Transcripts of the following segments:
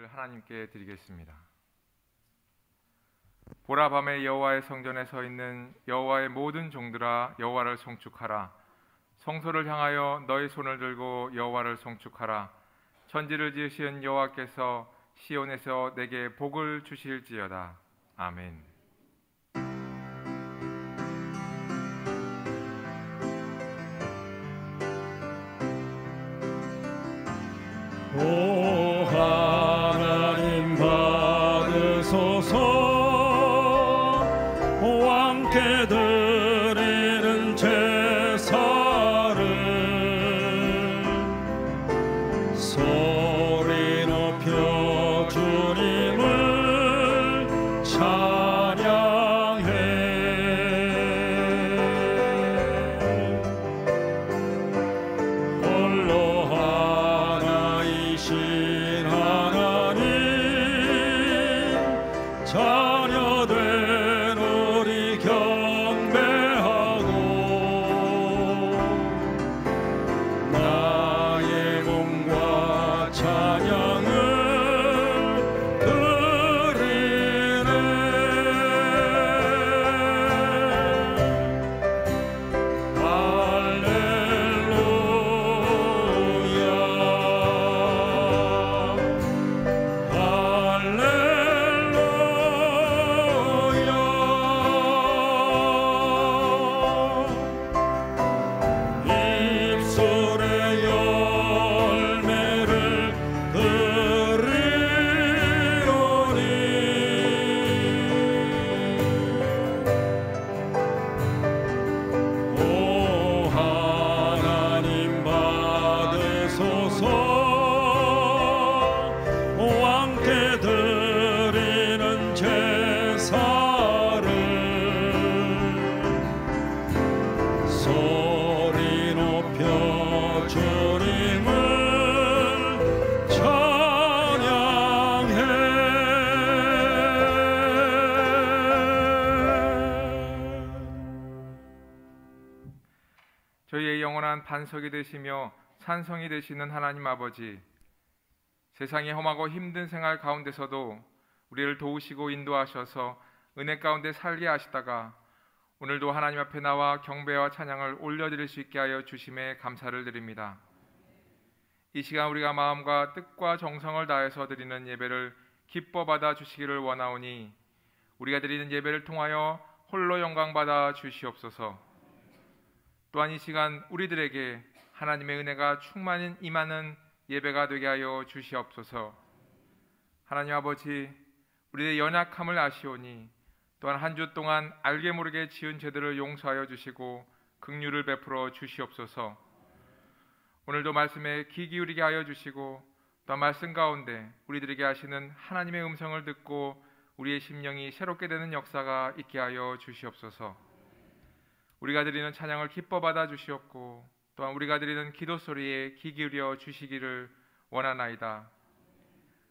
하나님께 드리겠습니다. 보라, 밤에 여호와의 성전에 서 있는 여호와의 모든 종들아, 여호와를 송축하라. 성소를 향하여 너희 손을 들고 여호와를 송축하라. 천지를 지으신 여호와께서 시온에서 내게 복을 주실지어다. 아멘. 오 하나님 받으소서. 왕께 드리는 제사를 소리 높여 주님을 찬양해. 홀로 하나이신 하나님 자녀된 우리 경배하고 나의 몸과 찬양을 드리네. 입술의 열매를 드리오니 오 하나님 받으소서. 왕께 드리는 제사를 소리 높여 주님을 찬양해. 저희의 영원한 반석이 되시며 산성이 되시는 하나님 아버지, 세상이 험하고 힘든 생활 가운데서도 우리를 도우시고 인도하셔서 은혜 가운데 살게 하시다가 오늘도 하나님 앞에 나와 경배와 찬양을 올려드릴 수 있게 하여 주심에 감사를 드립니다. 이 시간 우리가 마음과 뜻과 정성을 다해서 드리는 예배를 기뻐 받아 주시기를 원하오니 우리가 드리는 예배를 통하여 홀로 영광 받아 주시옵소서. 또한 이 시간 우리들에게 하나님의 은혜가 충만히 임하는 예배가 되게 하여 주시옵소서. 하나님 아버지, 우리의 연약함을 아시오니 또한 한 주 동안 알게 모르게 지은 죄들을 용서하여 주시고 긍휼을 베풀어 주시옵소서. 오늘도 말씀에 귀 기울이게 하여 주시고 또 말씀 가운데 우리들에게 하시는 하나님의 음성을 듣고 우리의 심령이 새롭게 되는 역사가 있게 하여 주시옵소서. 우리가 드리는 찬양을 기뻐 받아 주시옵고 또한 우리가 드리는 기도 소리에 귀 기울여 주시기를 원하나이다.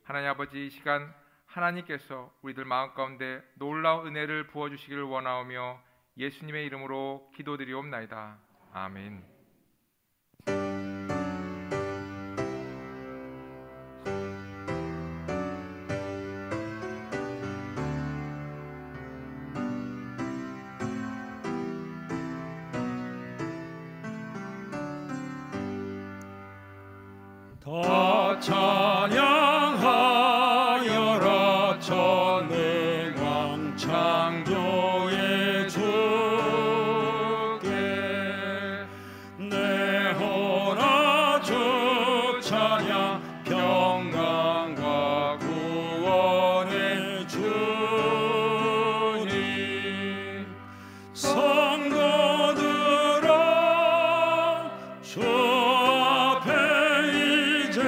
하나님 아버지, 이 시간 하나님께서 우리들 마음 가운데 놀라운 은혜를 부어주시기를 원하오며 예수님의 이름으로 기도드리옵나이다. 아멘. 다 찬양하여라 전능왕 창조의 주께. 내 호라 주 찬양 평강과 구원의 주님. 성도들아 주 앞에 이제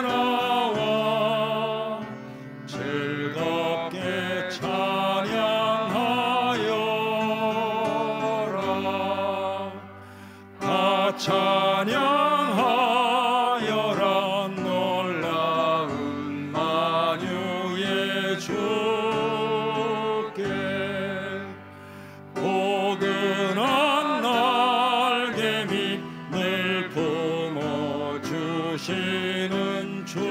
나와 즐겁게 찬양하여라. 다 찬양하여라 놀라운 만유의 주께. 포근한 날개 밑 늘 품어주시는 주님.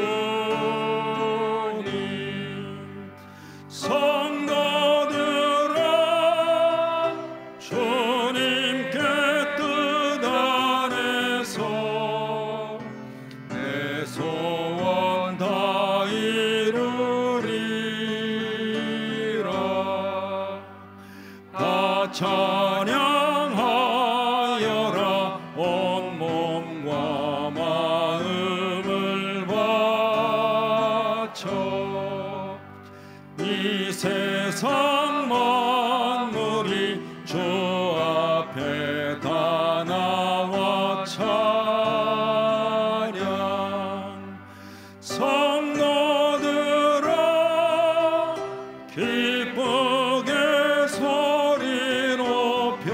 찬양하여라 온 몸과 마음을 바쳐 이 세상 만물이 주 앞에 다 나와 찬양 성도들아 기쁘게 소리 높여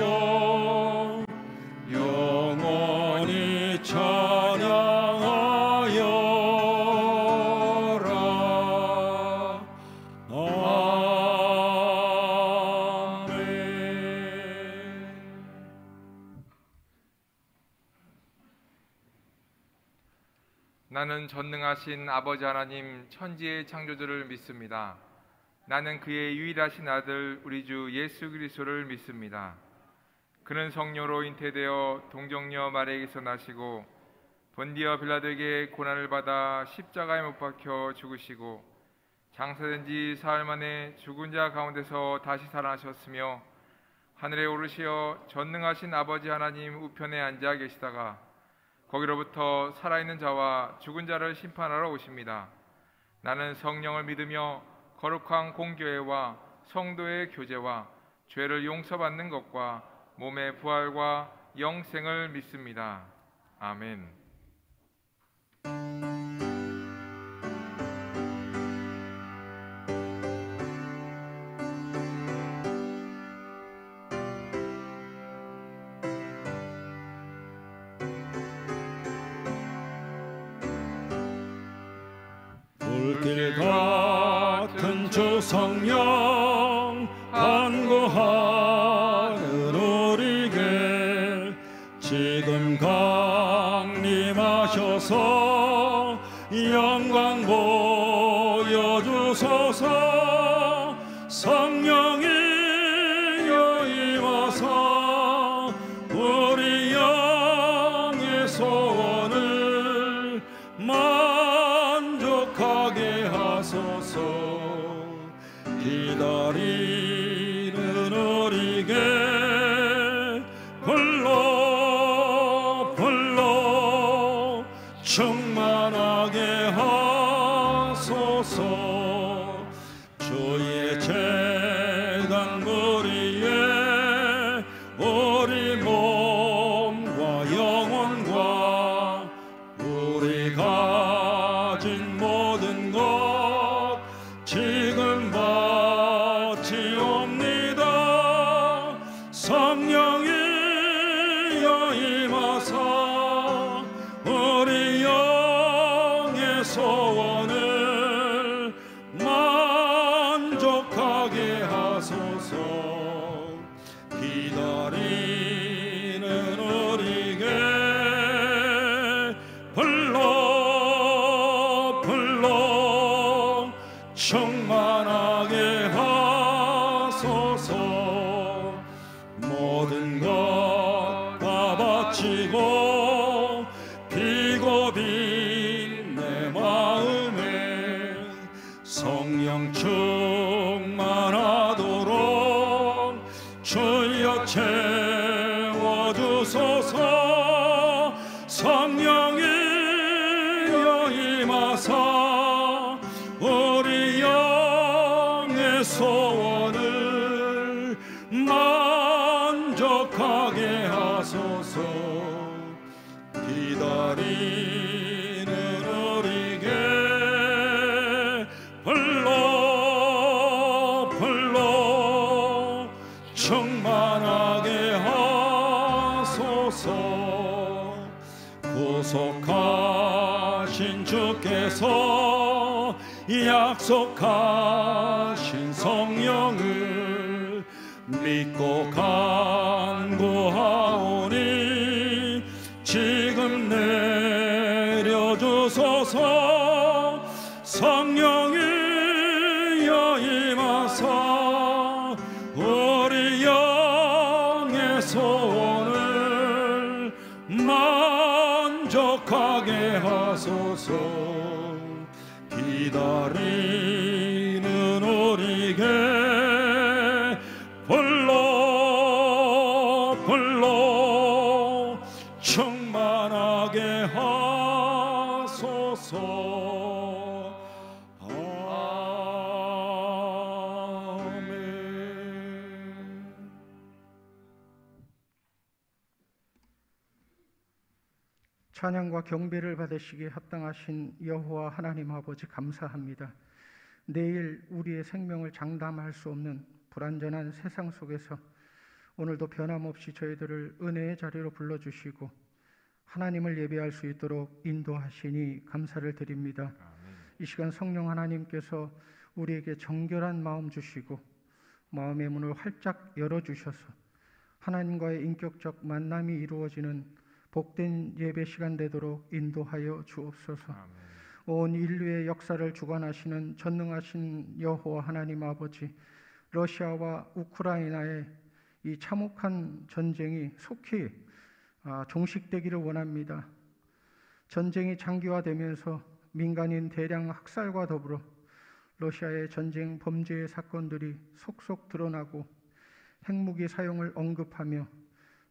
영원히 찬양하여라 아멘. 나는 전능하신 아버지 하나님 천지의 창조주를 믿습니다. 나는 그의 유일하신 아들 우리 주 예수 그리스도를 믿습니다. 그는 성령으로 잉태되어 동정녀 마리아에게서 나시고 본디어 빌라도에게 고난을 받아 십자가에 못 박혀 죽으시고 장사된 지 사흘 만에 죽은 자 가운데서 다시 살아나셨으며 하늘에 오르시어 전능하신 아버지 하나님 우편에 앉아 계시다가 거기로부터 살아있는 자와 죽은 자를 심판하러 오십니다. 나는 성령을 믿으며 거룩한 공교회와 성도의 교제와 죄를 용서받는 것과 몸의 부활과 영생을 믿습니다. 아멘. 불길 같은 주 성령 간구하는 우리에게 지금 강림하셔서 영광 보여주소서. 성령이여 임하사 우리 영의 소원을 만족하게 하소서. 기다리는 우리에게 불러 충만하게 하소서. 주의 재단물 위에 우리 몸과 영혼과 우리 가진 모든 것 지금 바치옵니다. 성령이여 임하사 우리 영의 소원을 만족하게 하소서. 기다리는 우리에게 불러 충만하게 하소서. 모든 것 다 바치고 비고 빈 내 마음에 성령 충만하도록 주여 채워주소서. 성령이여 임하사 우리 영의 소원을 만족하게 하소서. 기다리는 우리에게 불러 충만하게 하소서. 구속하신 주께서 약속하신 성령을 믿고 간구하오니 지금 내려주소서. 성령이여 임하사 우리 영의 소원을 만족하게 하소서. 기다리는 우리에게 불러 홀로 충만하게 하소서. 아멘. 찬양과 경배를 받으시기에 합당하신 여호와 하나님 아버지 감사합니다. 내일 우리의 생명을 장담할 수 없는 불완전한 세상 속에서 오늘도 변함없이 저희들을 은혜의 자리로 불러주시고 하나님을 예배할 수 있도록 인도하시니 감사를 드립니다. 이 시간 성령 하나님께서 우리에게 정결한 마음 주시고 마음의 문을 활짝 열어주셔서 하나님과의 인격적 만남이 이루어지는 복된 예배 시간 되도록 인도하여 주옵소서. 온 인류의 역사를 주관하시는 전능하신 여호와 하나님 아버지, 러시아와 우크라이나의 이 참혹한 전쟁이 속히 종식되기를 원합니다. 전쟁이 장기화되면서 민간인 대량 학살과 더불어 러시아의 전쟁 범죄의 사건들이 속속 드러나고 핵무기 사용을 언급하며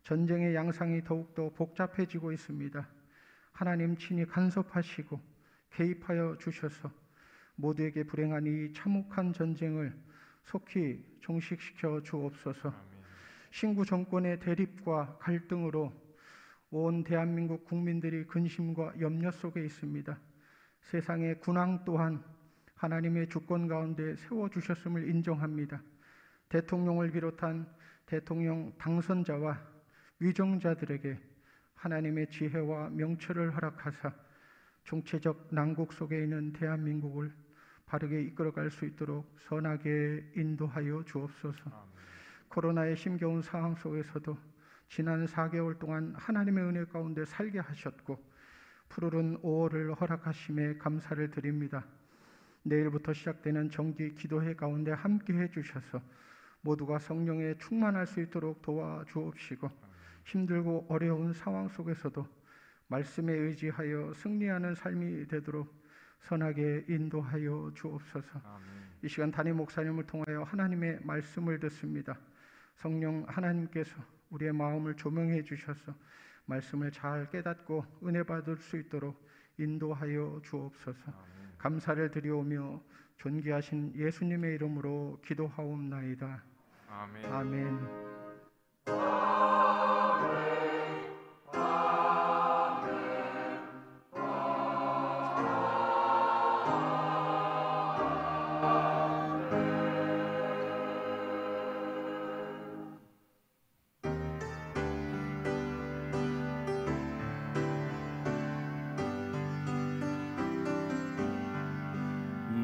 전쟁의 양상이 더욱더 복잡해지고 있습니다. 하나님 친히 간섭하시고 개입하여 주셔서 모두에게 불행한 이 참혹한 전쟁을 속히 종식시켜 주옵소서. 신구 정권의 대립과 갈등으로 온 대한민국 국민들이 근심과 염려 속에 있습니다. 세상의 군왕 또한 하나님의 주권 가운데 세워주셨음을 인정합니다. 대통령을 비롯한 대통령 당선자와 위정자들에게 하나님의 지혜와 명철을 허락하사 총체적 난국 속에 있는 대한민국을 바르게 이끌어갈 수 있도록 선하게 인도하여 주옵소서. 코로나의 힘겨운 상황 속에서도 지난 4개월 동안 하나님의 은혜 가운데 살게 하셨고 푸르른 5월을 허락하심에 감사를 드립니다. 내일부터 시작되는 정기 기도회 가운데 함께해 주셔서 모두가 성령에 충만할 수 있도록 도와주옵시고 힘들고 어려운 상황 속에서도 말씀에 의지하여 승리하는 삶이 되도록 선하게 인도하여 주옵소서. 이 시간 담임 목사님을 통하여 하나님의 말씀을 듣습니다. 성령 하나님께서 우리의 마음을 조명해 주셔서 말씀을 잘 깨닫고 은혜 받을 수 있도록 인도하여 주옵소서. 감사를 드리오며 존귀하신 예수님의 이름으로 기도하옵나이다. 아멘. 아멘.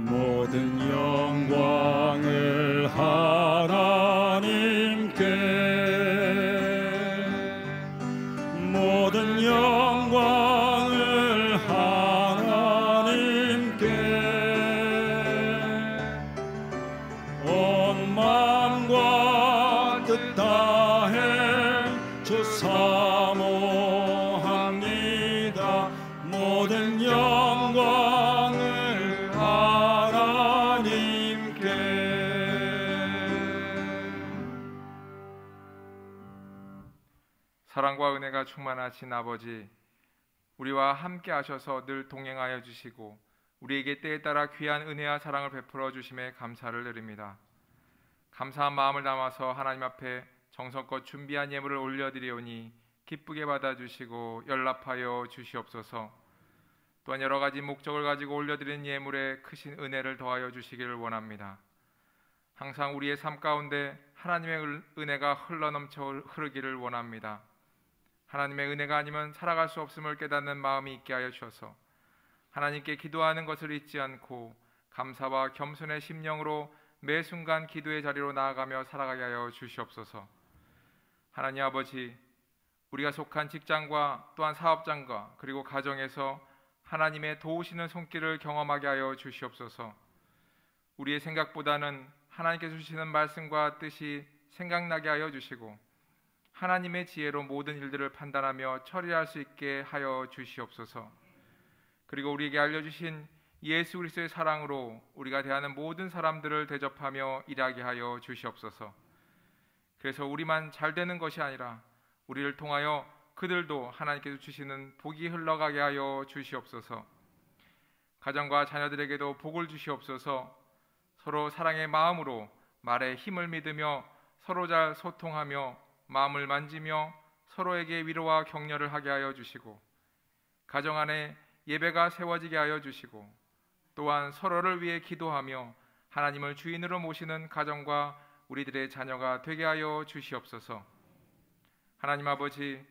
모든 영광을 하나님께, 모든 영광을 하나님께, 온 마음과 뜻 다해 주 사모합니다. 모든 영광을 사랑과 은혜가 충만하신 아버지, 우리와 함께 하셔서 늘 동행하여 주시고 우리에게 때에 따라 귀한 은혜와 사랑을 베풀어 주심에 감사를 드립니다. 감사한 마음을 담아서 하나님 앞에 정성껏 준비한 예물을 올려드리오니 기쁘게 받아주시고 연락하여 주시옵소서. 또한 여러 가지 목적을 가지고 올려드린 예물에 크신 은혜를 더하여 주시기를 원합니다. 항상 우리의 삶 가운데 하나님의 은혜가 흘러넘쳐 흐르기를 원합니다. 하나님의 은혜가 아니면 살아갈 수 없음을 깨닫는 마음이 있게 하여 주셔서 하나님께 기도하는 것을 잊지 않고 감사와 겸손의 심령으로 매 순간 기도의 자리로 나아가며 살아가게 하여 주시옵소서. 하나님 아버지, 우리가 속한 직장과 또한 사업장과 그리고 가정에서 하나님의 도우시는 손길을 경험하게 하여 주시옵소서. 우리의 생각보다는 하나님께서 주시는 말씀과 뜻이 생각나게 하여 주시고 하나님의 지혜로 모든 일들을 판단하며 처리할 수 있게 하여 주시옵소서. 그리고 우리에게 알려주신 예수 그리스도의 사랑으로 우리가 대하는 모든 사람들을 대접하며 일하게 하여 주시옵소서. 그래서 우리만 잘 되는 것이 아니라 우리를 통하여 그들도 하나님께서 주시는 복이 흘러가게 하여 주시옵소서. 가정과 자녀들에게도 복을 주시옵소서. 서로 사랑의 마음으로 말에 힘을 믿으며 서로 잘 소통하며 마음을 만지며 서로에게 위로와 격려를 하게 하여 주시고, 가정 안에 예배가 세워지게 하여 주시고, 또한 서로를 위해 기도하며 하나님을 주인으로 모시는 가정과 우리들의 자녀가 되게 하여 주시옵소서. 하나님 아버지,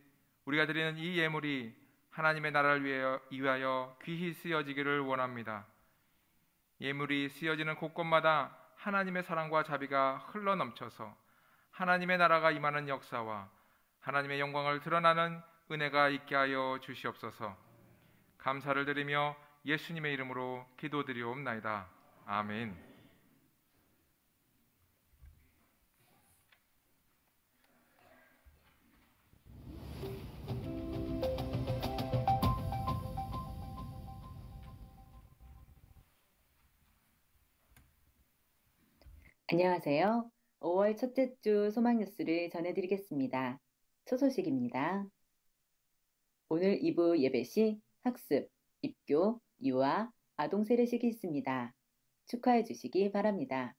우리가 드리는 이 예물이 하나님의 나라를 위하여 귀히 쓰여지기를 원합니다. 예물이 쓰여지는 곳곳마다 하나님의 사랑과 자비가 흘러넘쳐서 하나님의 나라가 임하는 역사와 하나님의 영광을 드러나는 은혜가 있게 하여 주시옵소서. 감사를 드리며 예수님의 이름으로 기도드리옵나이다. 아멘. 안녕하세요. 5월 첫째 주 소망 뉴스를 전해드리겠습니다. 첫 소식입니다. 오늘 2부 예배 시 학습, 입교, 유아, 아동 세례식이 있습니다. 축하해 주시기 바랍니다.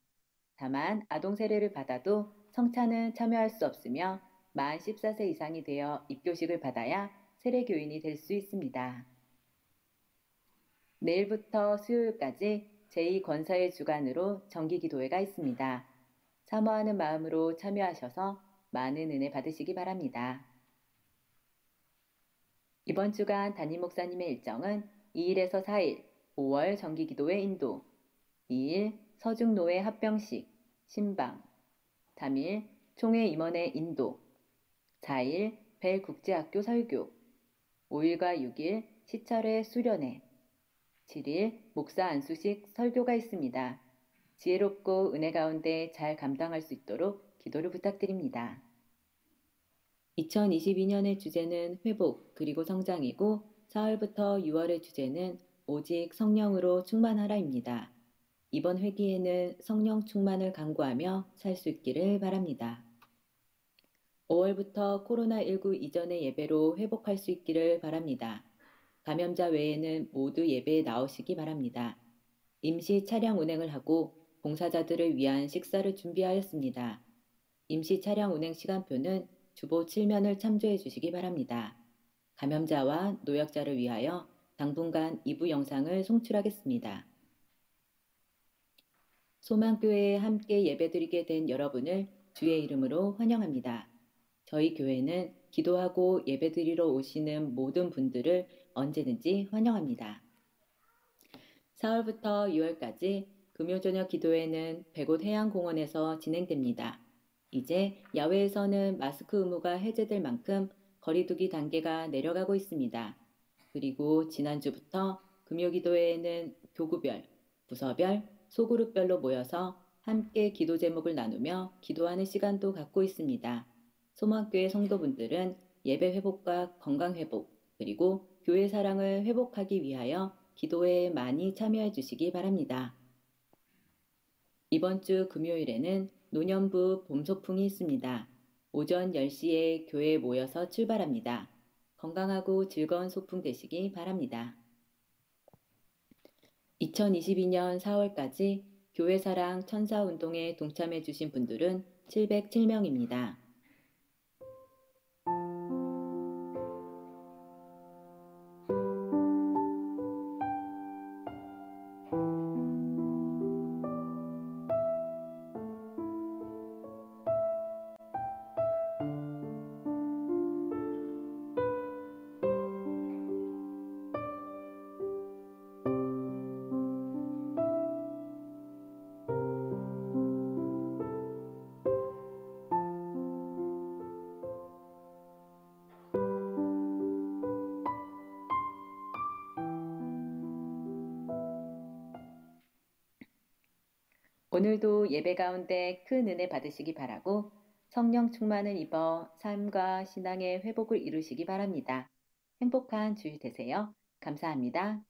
다만 아동 세례를 받아도 성찬은 참여할 수 없으며 만 14세 이상이 되어 입교식을 받아야 세례 교인이 될 수 있습니다. 내일부터 수요일까지 제2권사의 주간으로 정기기도회가 있습니다. 사모하는 마음으로 참여하셔서 많은 은혜 받으시기 바랍니다. 이번 주간 담임 목사님의 일정은 2일에서 4일 5월 정기기도회 인도, 2일 서중노회 합병식, 신방, 3일 총회 임원회 인도, 4일 벨국제학교 설교, 5일과 6일 시철회 수련회, 7일 목사 안수식 설교가 있습니다. 지혜롭고 은혜 가운데 잘 감당할 수 있도록 기도를 부탁드립니다. 2022년의 주제는 회복 그리고 성장이고 4월부터 6월의 주제는 오직 성령으로 충만하라입니다. 이번 회기에는 성령 충만을 간구하며 살 수 있기를 바랍니다. 5월부터 코로나19 이전의 예배로 회복할 수 있기를 바랍니다. 감염자 외에는 모두 예배에 나오시기 바랍니다. 임시 차량 운행을 하고 봉사자들을 위한 식사를 준비하였습니다. 임시 차량 운행 시간표는 주보 7면을 참조해 주시기 바랍니다. 감염자와 노약자를 위하여 당분간 2부 영상을 송출하겠습니다. 소망교회에 함께 예배드리게 된 여러분을 주의 이름으로 환영합니다. 저희 교회는 기도하고 예배드리러 오시는 모든 분들을 언제든지 환영합니다. 4월부터 6월까지 금요저녁 기도회는 백옷 해양공원에서 진행됩니다. 이제 야외에서는 마스크 의무가 해제될 만큼 거리두기 단계가 내려가고 있습니다. 그리고 지난주부터 금요기도회에는 교구별, 부서별, 소그룹별로 모여서 함께 기도 제목을 나누며 기도하는 시간도 갖고 있습니다. 소망교회 성도분들은 예배 회복과 건강 회복, 그리고 교회 사랑을 회복하기 위하여 기도회에 많이 참여해 주시기 바랍니다. 이번 주 금요일에는 노년부 봄소풍이 있습니다. 오전 10시에 교회에 모여서 출발합니다. 건강하고 즐거운 소풍 되시기 바랍니다. 2022년 4월까지 교회사랑 천사운동에 동참해 주신 분들은 707명입니다. 오늘도 예배 가운데 큰 은혜 받으시기 바라고 성령 충만을 입어 삶과 신앙의 회복을 이루시기 바랍니다. 행복한 주일 되세요. 감사합니다.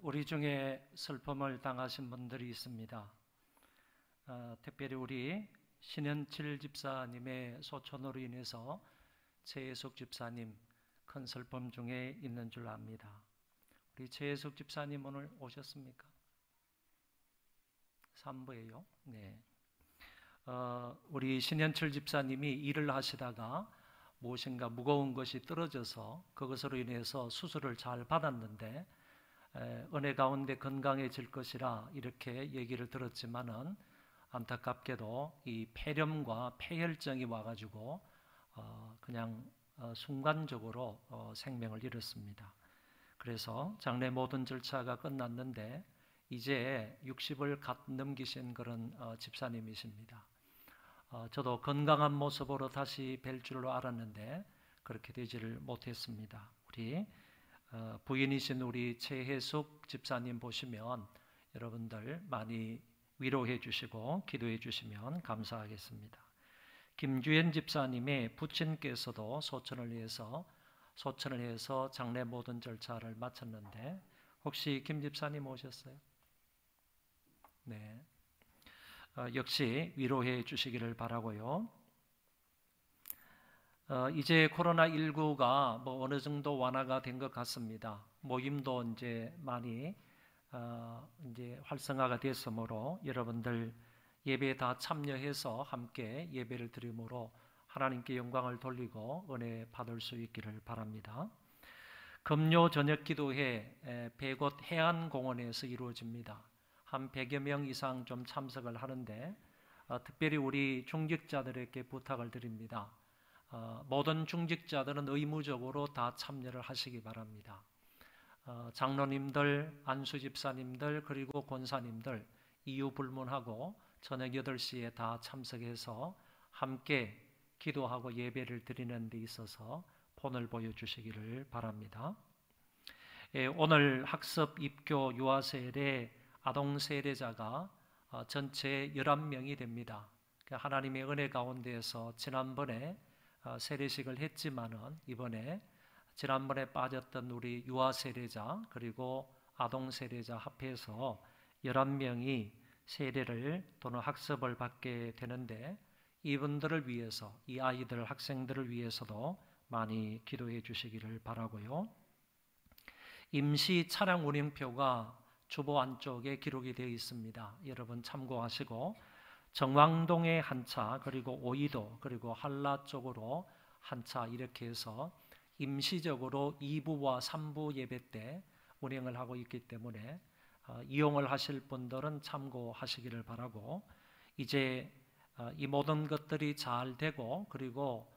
우리 중에 슬픔을 당하신 분들이 있습니다. 특별히 우리 신현칠 집사님의 소천으로 인해서 최혜숙 집사님 큰 슬픔 중에 있는 줄 압니다. 우리 최혜숙 집사님 오늘 오셨습니까? 3부예요. 네. 우리 신현철 집사님이 일을 하시다가 무엇인가 무거운 것이 떨어져서 그것으로 인해서 수술을 잘 받았는데 은혜 가운데 건강해질 것이라 이렇게 얘기를 들었지만은 안타깝게도 이 폐렴과 폐혈증이 와가지고 그냥 순간적으로 생명을 잃었습니다. 그래서 장례 모든 절차가 끝났는데 이제 60을 갓 넘기신 그런 집사님이십니다. 저도 건강한 모습으로 다시 뵐 줄로 알았는데 그렇게 되지를 못했습니다. 우리 부인이신 우리 최혜숙 집사님 보시면 여러분들 많이 위로해 주시고 기도해 주시면 감사하겠습니다. 김주현 집사님의 부친께서도 소천을 해서 장례 모든 절차를 마쳤는데 혹시 김 집사님 오셨어요? 네. 역시 위로해 주시기를 바라고요. 이제 코로나19가 어느 정도 완화가 된 것 같습니다. 모임도 이제 많이 이제 활성화가 됐으므로 여러분들 예배에 다 참여해서 함께 예배를 드림으로 하나님께 영광을 돌리고 은혜 받을 수 있기를 바랍니다. 금요 저녁 기도회 백옷 해안공원에서 이루어집니다. 한 100여 명 이상 좀 참석을 하는데 특별히 우리 중직자들에게 부탁을 드립니다. 모든 중직자들은 의무적으로 다 참여를 하시기 바랍니다. 장로님들, 안수집사님들 그리고 권사님들 이유 불문하고 저녁 8시에 다 참석해서 함께 기도하고 예배를 드리는 데 있어서 본을 보여주시기를 바랍니다. 오늘 학습 입교 유아세례 아동 세례자가 전체 11명이 됩니다. 하나님의 은혜 가운데에서 지난번에 세례식을 했지만은 이번에 지난번에 빠졌던 우리 유아 세례자 그리고 아동 세례자 합해서 11명이 세례를 또는 학습을 받게 되는데 이분들을 위해서 이 아이들 학생들을 위해서도 많이 기도해 주시기를 바라고요. 임시 차량 운행표가 주보 안쪽에 기록이 되어 있습니다. 여러분 참고하시고 정왕동에 한 차 그리고 오이도 그리고 한라 쪽으로 한 차 이렇게 해서 임시적으로 2부와 3부 예배 때 운행을 하고 있기 때문에 이용을 하실 분들은 참고하시기를 바라고 이제 이 모든 것들이 잘 되고 그리고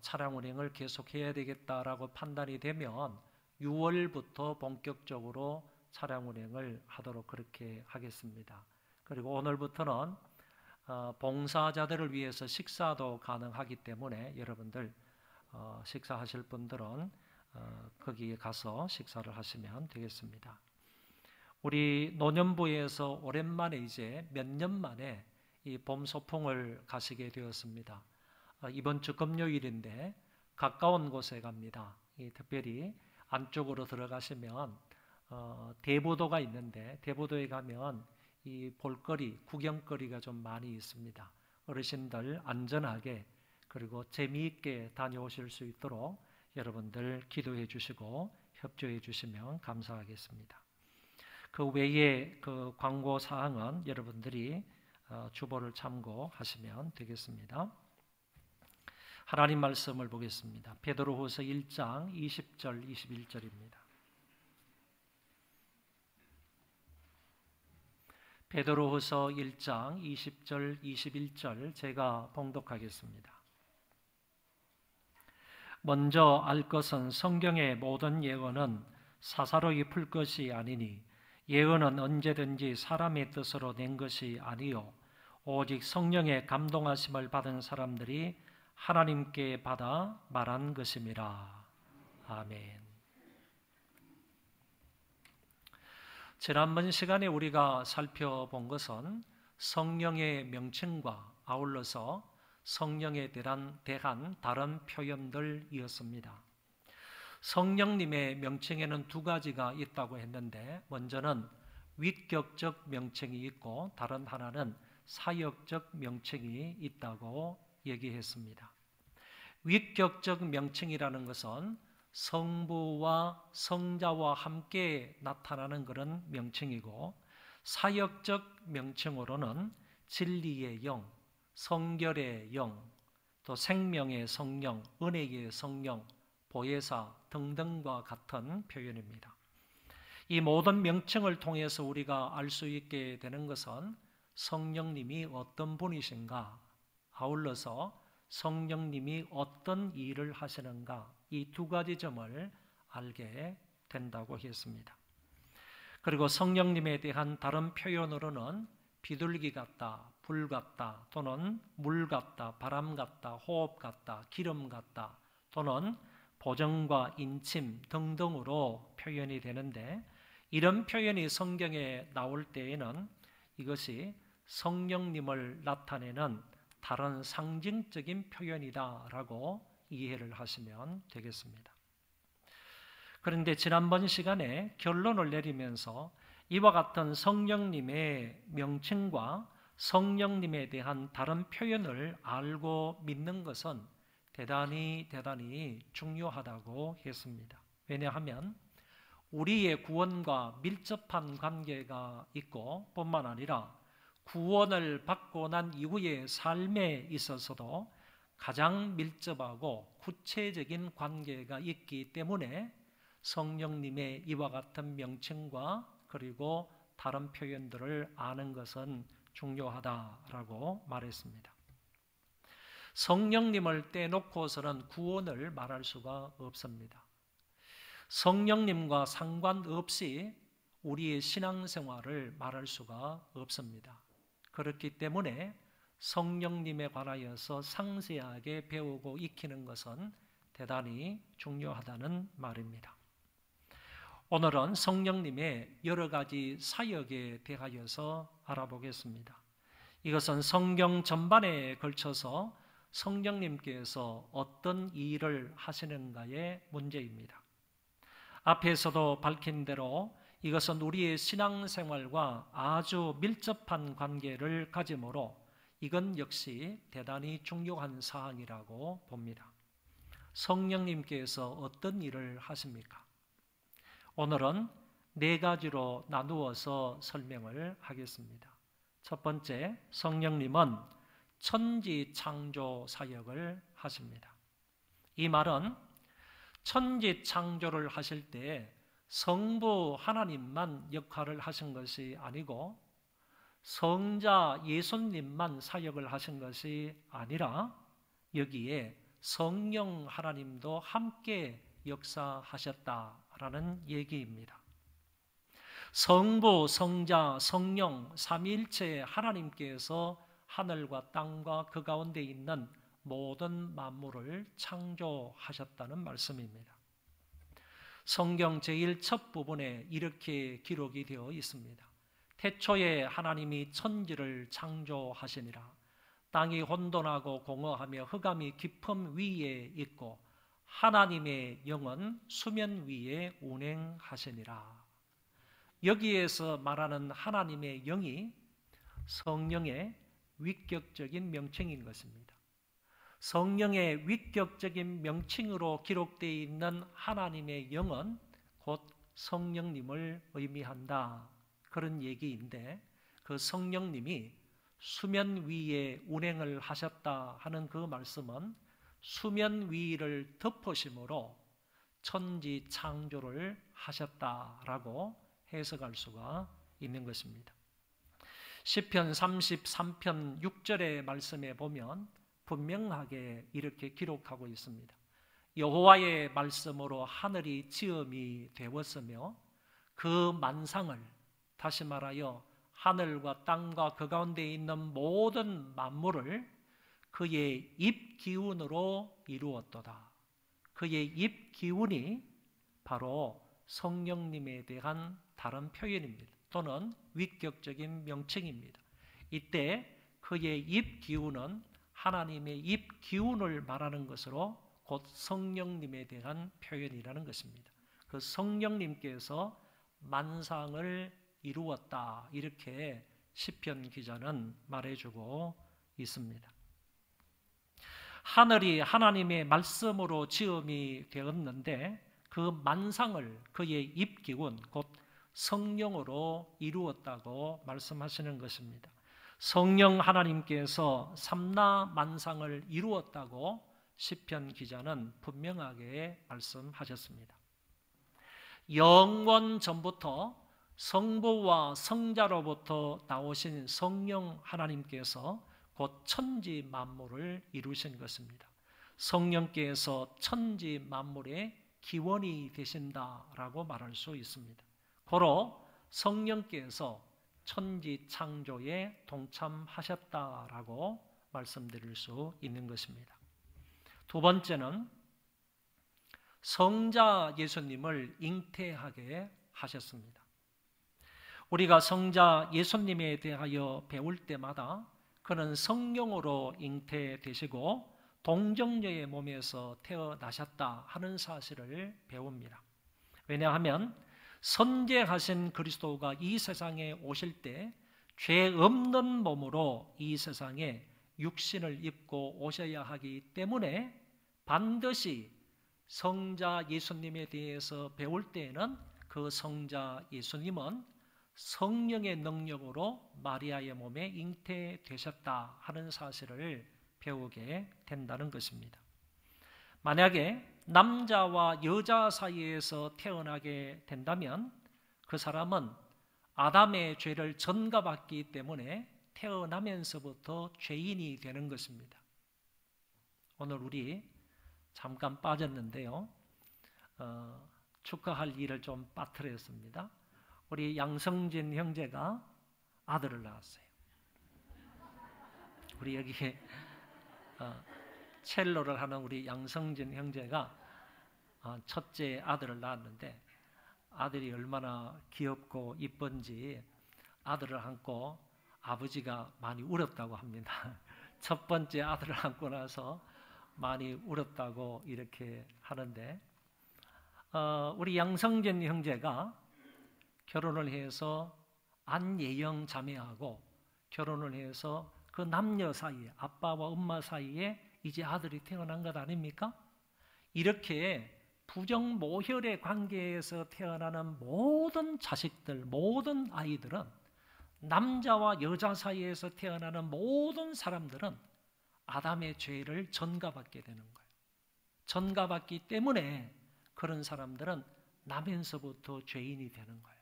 차량 운행을 계속해야 되겠다라고 판단이 되면 6월부터 본격적으로 차량 운행을 하도록 그렇게 하겠습니다. 그리고 오늘부터는 봉사자들을 위해서 식사도 가능하기 때문에 여러분들 식사하실 분들은 거기에 가서 식사를 하시면 되겠습니다. 우리 노년부에서 오랜만에 이제 몇 년 만에 이 봄 소풍을 가시게 되었습니다. 이번 주 금요일인데 가까운 곳에 갑니다. 특별히 안쪽으로 들어가시면 대보도가 있는데 대보도에 가면 이 볼거리, 구경거리가 좀 많이 있습니다. 어르신들 안전하게 그리고 재미있게 다녀오실 수 있도록 여러분들 기도해 주시고 협조해 주시면 감사하겠습니다. 그 외에 그 광고 사항은 여러분들이 주보를 참고하시면 되겠습니다. 하나님 말씀을 보겠습니다. 베드로후서 1장 20절 21절입니다. 베드로후서 1장 20절 21절 제가 봉독하겠습니다. 먼저 알 것은 성경의 모든 예언은 사사로이 풀 것이 아니니 예언은 언제든지 사람의 뜻으로 낸 것이 아니요 오직 성령의 감동하심을 받은 사람들이 하나님께 받아 말한 것임이라. 아멘. 지난번 시간에 우리가 살펴본 것은 성령의 명칭과 아울러서 성령에 대한 다른 표현들이었습니다. 성령님의 명칭에는 두 가지가 있다고 했는데, 먼저는 위격적 명칭이 있고 다른 하나는 사역적 명칭이 있다고 얘기했습니다. 위격적 명칭이라는 것은 성부와 성자와 함께 나타나는 그런 명칭이고, 사역적 명칭으로는 진리의 영, 성결의 영, 또 생명의 성령, 은혜의 성령, 보혜사 등등과 같은 표현입니다. 이 모든 명칭을 통해서 우리가 알 수 있게 되는 것은 성령님이 어떤 분이신가, 아울러서 성령님이 어떤 일을 하시는가, 이 두 가지 점을 알게 된다고 했습니다. 그리고 성령님에 대한 다른 표현으로는 비둘기 같다, 불 같다, 또는 물 같다, 바람 같다, 호흡 같다, 기름 같다, 또는 보정과 인침 등등으로 표현이 되는데, 이런 표현이 성경에 나올 때에는 이것이 성령님을 나타내는 다른 상징적인 표현이다라고 이해를 하시면 되겠습니다. 그런데 지난번 시간에 결론을 내리면서 이와 같은 성령님의 명칭과 성령님에 대한 다른 표현을 알고 믿는 것은 대단히 중요하다고 했습니다. 왜냐하면 우리의 구원과 밀접한 관계가 있고, 뿐만 아니라 구원을 받고 난 이후의 삶에 있어서도 가장 밀접하고 구체적인 관계가 있기 때문에 성령님의 이와 같은 명칭과 그리고 다른 표현들을 아는 것은 중요하다라고 말했습니다. 성령님을 떼놓고서는 구원을 말할 수가 없습니다. 성령님과 상관없이 우리의 신앙생활을 말할 수가 없습니다. 그렇기 때문에 성령님에 관하여서 상세하게 배우고 익히는 것은 대단히 중요하다는 말입니다. 오늘은 성령님의 여러 가지 사역에 대하여서 알아보겠습니다. 이것은 성경 전반에 걸쳐서 성령님께서 어떤 일을 하시는가의 문제입니다. 앞에서도 밝힌 대로 이것은 우리의 신앙생활과 아주 밀접한 관계를 가지므로 이건 역시 대단히 중요한 사항이라고 봅니다. 성령님께서 어떤 일을 하십니까? 오늘은 네 가지로 나누어서 설명을 하겠습니다. 첫 번째, 성령님은 천지 창조 사역을 하십니다. 이 말은 천지 창조를 하실 때 성부 하나님만 역할을 하신 것이 아니고 성자 예수님만 사역을 하신 것이 아니라 여기에 성령 하나님도 함께 역사하셨다라는 얘기입니다. 성부, 성자, 성령 삼위일체 하나님께서 하늘과 땅과 그 가운데 있는 모든 만물을 창조하셨다는 말씀입니다. 성경 제일 첫 부분에 이렇게 기록이 되어 있습니다. 태초에 하나님이 천지를 창조하시니라. 땅이 혼돈하고 공허하며 흑암이 깊음 위에 있고 하나님의 영은 수면 위에 운행하시니라. 여기에서 말하는 하나님의 영이 성령의 위격적인 명칭인 것입니다. 성령의 위격적인 명칭으로 기록되어 있는 하나님의 영은 곧 성령님을 의미한다. 그런 얘기인데, 그 성령님이 수면 위에 운행을 하셨다 하는 그 말씀은 수면 위를 덮으심으로 천지 창조를 하셨다라고 해석할 수가 있는 것입니다. 시편 33편 6절의 말씀에 보면 분명하게 이렇게 기록하고 있습니다. 여호와의 말씀으로 하늘이 지음이 되었으며 그 만상을, 다시 말하여 하늘과 땅과 그 가운데 있는 모든 만물을 그의 입 기운으로 이루었도다. 그의 입 기운이 바로 성령님에 대한 다른 표현입니다. 또는 위격적인 명칭입니다. 이때 그의 입 기운은 하나님의 입 기운을 말하는 것으로 곧 성령님에 대한 표현이라는 것입니다. 그 성령님께서 만상을 이루었다, 이렇게 시편 기자는 말해주고 있습니다. 하늘이 하나님의 말씀으로 지음이 되었는데 그 만상을 그의 입기운 곧 성령으로 이루었다고 말씀하시는 것입니다. 성령 하나님께서 삼라 만상을 이루었다고 시편 기자는 분명하게 말씀하셨습니다. 영원 전부터 성부와 성자로부터 나오신 성령 하나님께서 곧 천지 만물을 이루신 것입니다. 성령께서 천지 만물의 기원이 되신다라고 말할 수 있습니다. 고로 성령께서 천지 창조에 동참하셨다라고 말씀드릴 수 있는 것입니다. 두 번째는 성자 예수님을 잉태하게 하셨습니다. 우리가 성자 예수님에 대하여 배울 때마다 그는 성령으로 잉태되시고 동정녀의 몸에서 태어나셨다 하는 사실을 배웁니다. 왜냐하면 선재하신 그리스도가 이 세상에 오실 때 죄 없는 몸으로 이 세상에 육신을 입고 오셔야 하기 때문에 반드시 성자 예수님에 대해서 배울 때에는 그 성자 예수님은 성령의 능력으로 마리아의 몸에 잉태되셨다 하는 사실을 배우게 된다는 것입니다. 만약에 남자와 여자 사이에서 태어나게 된다면 그 사람은 아담의 죄를 전가받기 때문에 태어나면서부터 죄인이 되는 것입니다. 오늘 우리 잠깐 빠졌는데요. 축하할 일을 좀 빠뜨렸습니다. 우리 양성진 형제가 아들을 낳았어요. 우리 여기 첼로를 하는 우리 양성진 형제가 첫째 아들을 낳았는데 아들이 얼마나 귀엽고 이쁜지 아들을 안고 아버지가 많이 울었다고 합니다. 첫 번째 아들을 안고 나서 많이 울었다고 이렇게 하는데 우리 양성진 형제가 결혼을 해서 안예영 자매하고 결혼을 해서 그 남녀 사이에 아빠와 엄마 사이에 이제 아들이 태어난 것 아닙니까? 이렇게 부정모혈의 관계에서 태어나는 모든 자식들, 모든 아이들은 남자와 여자 사이에서 태어나는 모든 사람들은 아담의 죄를 전가받게 되는 거예요. 전가받기 때문에 그런 사람들은 나면서부터 죄인이 되는 거예요.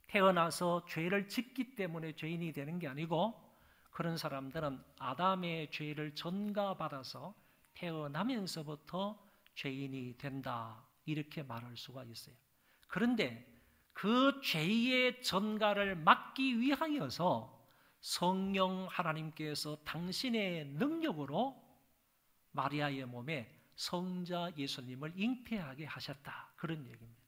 태어나서 죄를 짓기 때문에 죄인이 되는 게 아니고 그런 사람들은 아담의 죄를 전가받아서 태어나면서부터 죄인이 된다 이렇게 말할 수가 있어요. 그런데 그 죄의 전가를 막기 위하여서 성령 하나님께서 당신의 능력으로 마리아의 몸에 성자 예수님을 잉태하게 하셨다 그런 얘기입니다.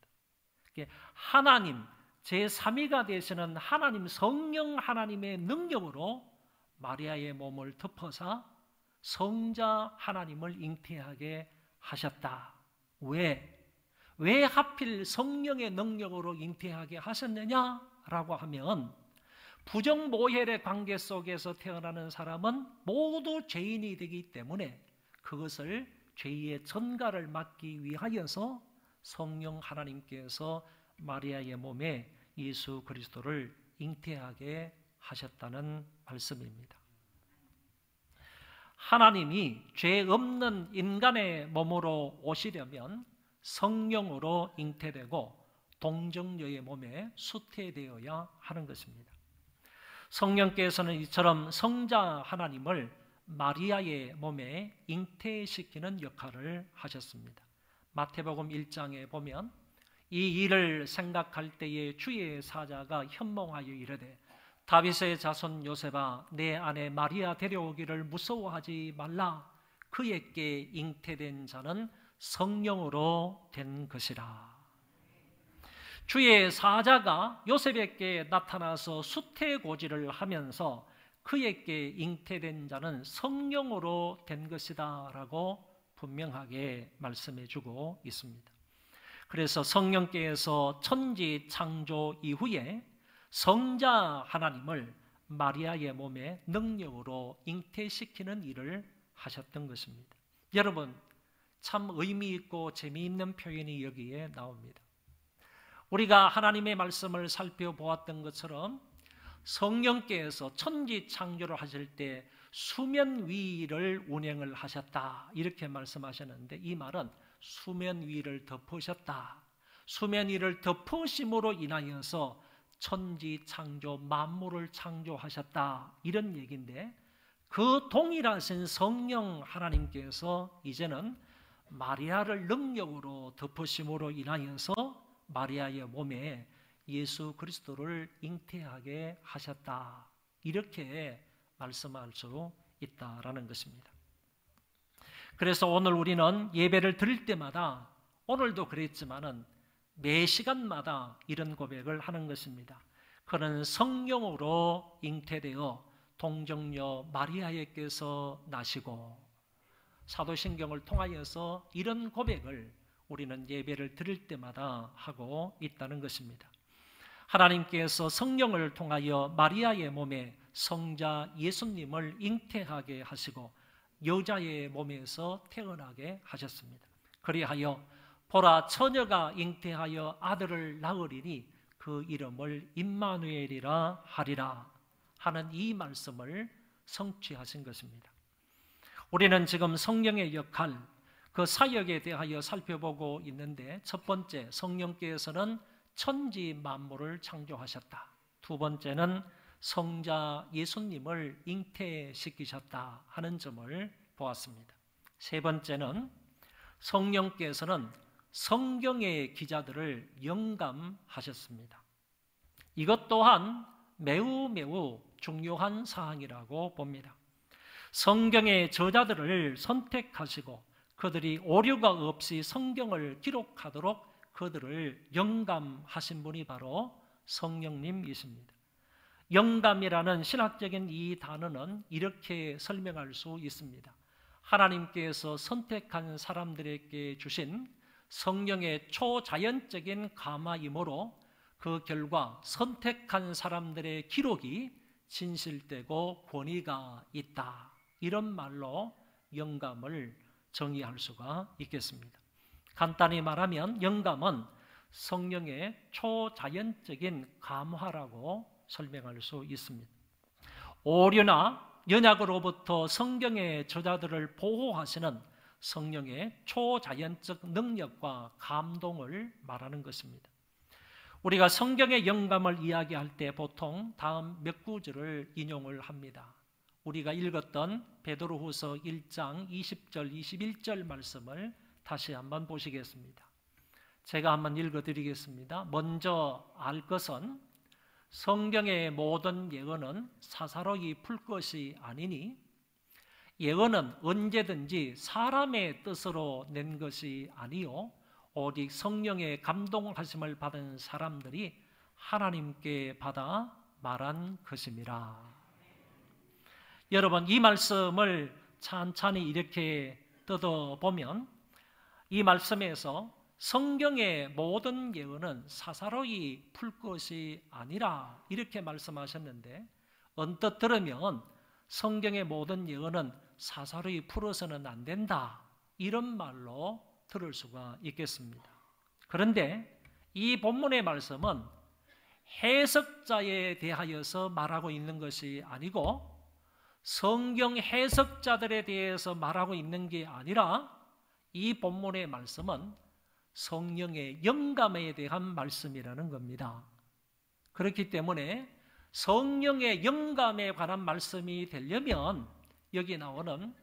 하나님 제3위가 되시는 하나님 성령 하나님의 능력으로 마리아의 몸을 덮어서 성자 하나님을 잉태하게 하셨다. 왜 하필 성령의 능력으로 잉태하게 하셨느냐라고 하면 부정모혈의 관계 속에서 태어나는 사람은 모두 죄인이 되기 때문에 그것을 죄의 전가를 막기 위하여서 성령 하나님께서 마리아의 몸에 예수 그리스도를 잉태하게 하셨다는 말씀입니다. 하나님이 죄 없는 인간의 몸으로 오시려면 성령으로 잉태되고 동정녀의 몸에 수태되어야 하는 것입니다. 성령께서는 이처럼 성자 하나님을 마리아의 몸에 잉태시키는 역할을 하셨습니다. 마태복음 1장에 보면 이 일을 생각할 때에 주의 사자가 현몽하여 이르되 다윗의 자손 요셉아 내 아내 마리아 데려오기를 무서워하지 말라. 그에게 잉태된 자는 성령으로 된 것이라. 주의 사자가 요셉에게 나타나서 수태고지를 하면서 그에게 잉태된 자는 성령으로 된 것이다 라고 분명하게 말씀해 주고 있습니다. 그래서 성령께서 천지 창조 이후에 성자 하나님을 마리아의 몸에 능력으로 잉태시키는 일을 하셨던 것입니다. 여러분, 참 의미 있고 재미있는 표현이 여기에 나옵니다. 우리가 하나님의 말씀을 살펴보았던 것처럼 성령께서 천지 창조를 하실 때 수면 위를 운행을 하셨다 이렇게 말씀하셨는데, 이 말은 수면 위를 덮으셨다, 수면 위를 덮으심으로 인하여서 천지 창조 만물을 창조하셨다 이런 얘기인데, 그 동일하신 성령 하나님께서 이제는 마리아를 능력으로 덮으심으로 인하여서 마리아의 몸에 예수 그리스도를 잉태하게 하셨다 이렇게 말씀할 수 있다라는 것입니다. 그래서 오늘 우리는 예배를 드릴 때마다, 오늘도 그랬지만은 매 시간마다 이런 고백을 하는 것입니다. 그는 성령으로 잉태되어 동정녀 마리아에게서 나시고, 사도신경을 통하여서 이런 고백을 우리는 예배를 드릴 때마다 하고 있다는 것입니다. 하나님께서 성령을 통하여 마리아의 몸에 성자 예수님을 잉태하게 하시고 여자의 몸에서 태어나게 하셨습니다. 그리하여 보라, 처녀가 잉태하여 아들을 낳으리니 그 이름을 임마누엘이라 하리라 하는 이 말씀을 성취하신 것입니다. 우리는 지금 성령의 역할, 그 사역에 대하여 살펴보고 있는데, 첫 번째, 성령께서는 천지 만물을 창조하셨다. 두 번째는 성자 예수님을 잉태시키셨다 하는 점을 보았습니다. 세 번째는 성령께서는 성경의 기자들을 영감하셨습니다. 이것 또한 매우 중요한 사항이라고 봅니다. 성경의 저자들을 선택하시고 그들이 오류가 없이 성경을 기록하도록 그들을 영감하신 분이 바로 성령님이십니다. 영감이라는 신학적인 이 단어는 이렇게 설명할 수 있습니다. 하나님께서 선택한 사람들에게 주신 성령의 초자연적인 감화이므로 그 결과 선택한 사람들의 기록이 진실되고 권위가 있다, 이런 말로 영감을 정의할 수가 있겠습니다. 간단히 말하면 영감은 성령의 초자연적인 감화라고 설명할 수 있습니다. 오류나 연약으로부터 성경의 저자들을 보호하시는 성령의 초자연적 능력과 감동을 말하는 것입니다. 우리가 성경의 영감을 이야기할 때 보통 다음 몇 구절을 인용을 합니다. 우리가 읽었던 베드로후서 1장 20절 21절 말씀을 다시 한번 보시겠습니다. 제가 한번 읽어드리겠습니다. 먼저 알 것은 성경의 모든 예언은 사사로이 풀 것이 아니니, 예언은 언제든지 사람의 뜻으로 낸 것이 아니요 오직 성령의 감동하심을 받은 사람들이 하나님께 받아 말한 것임이라. 여러분, 이 말씀을 찬찬히 이렇게 뜯어보면 이 말씀에서 성경의 모든 예언은 사사로이 풀 것이 아니라 이렇게 말씀하셨는데, 언뜻 들으면 성경의 모든 예언은 사사로이 풀어서는 안 된다, 이런 말로 들을 수가 있겠습니다. 그런데 이 본문의 말씀은 해석자에 대하여서 말하고 있는 것이 아니고 성경 해석자들에 대해서 말하고 있는 게 아니라 이 본문의 말씀은 성령의 영감에 대한 말씀이라는 겁니다. 그렇기 때문에 성령의 영감에 관한 말씀이 되려면 여기 나오는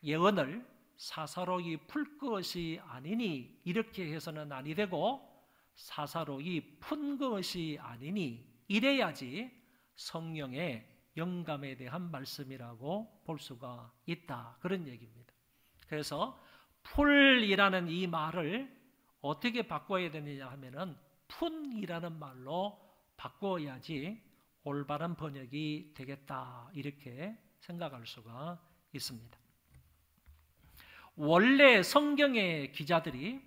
예언을 사사로이 풀 것이 아니니 이렇게 해서는 아니 되고, 사사로이 푼 것이 아니니 이래야지 성령의 영감에 대한 말씀이라고 볼 수가 있다, 그런 얘기입니다. 그래서 풀이라는 이 말을 어떻게 바꿔야 되느냐 하면은 푼이라는 말로 바꿔야지 올바른 번역이 되겠다, 이렇게 생각할 수가 있습니다. 원래 성경의 기자들이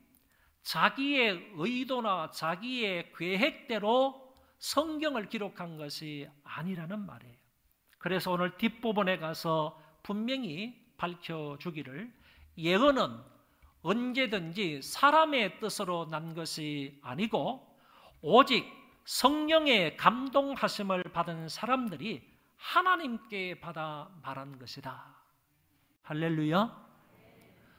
자기의 의도나 자기의 계획대로 성경을 기록한 것이 아니라는 말이에요. 그래서 오늘 뒷부분에 가서 분명히 밝혀주기를, 예언은 언제든지 사람의 뜻으로 난 것이 아니고 오직 성령의 감동하심을 받은 사람들이 하나님께 받아 말한 것이다. 할렐루야.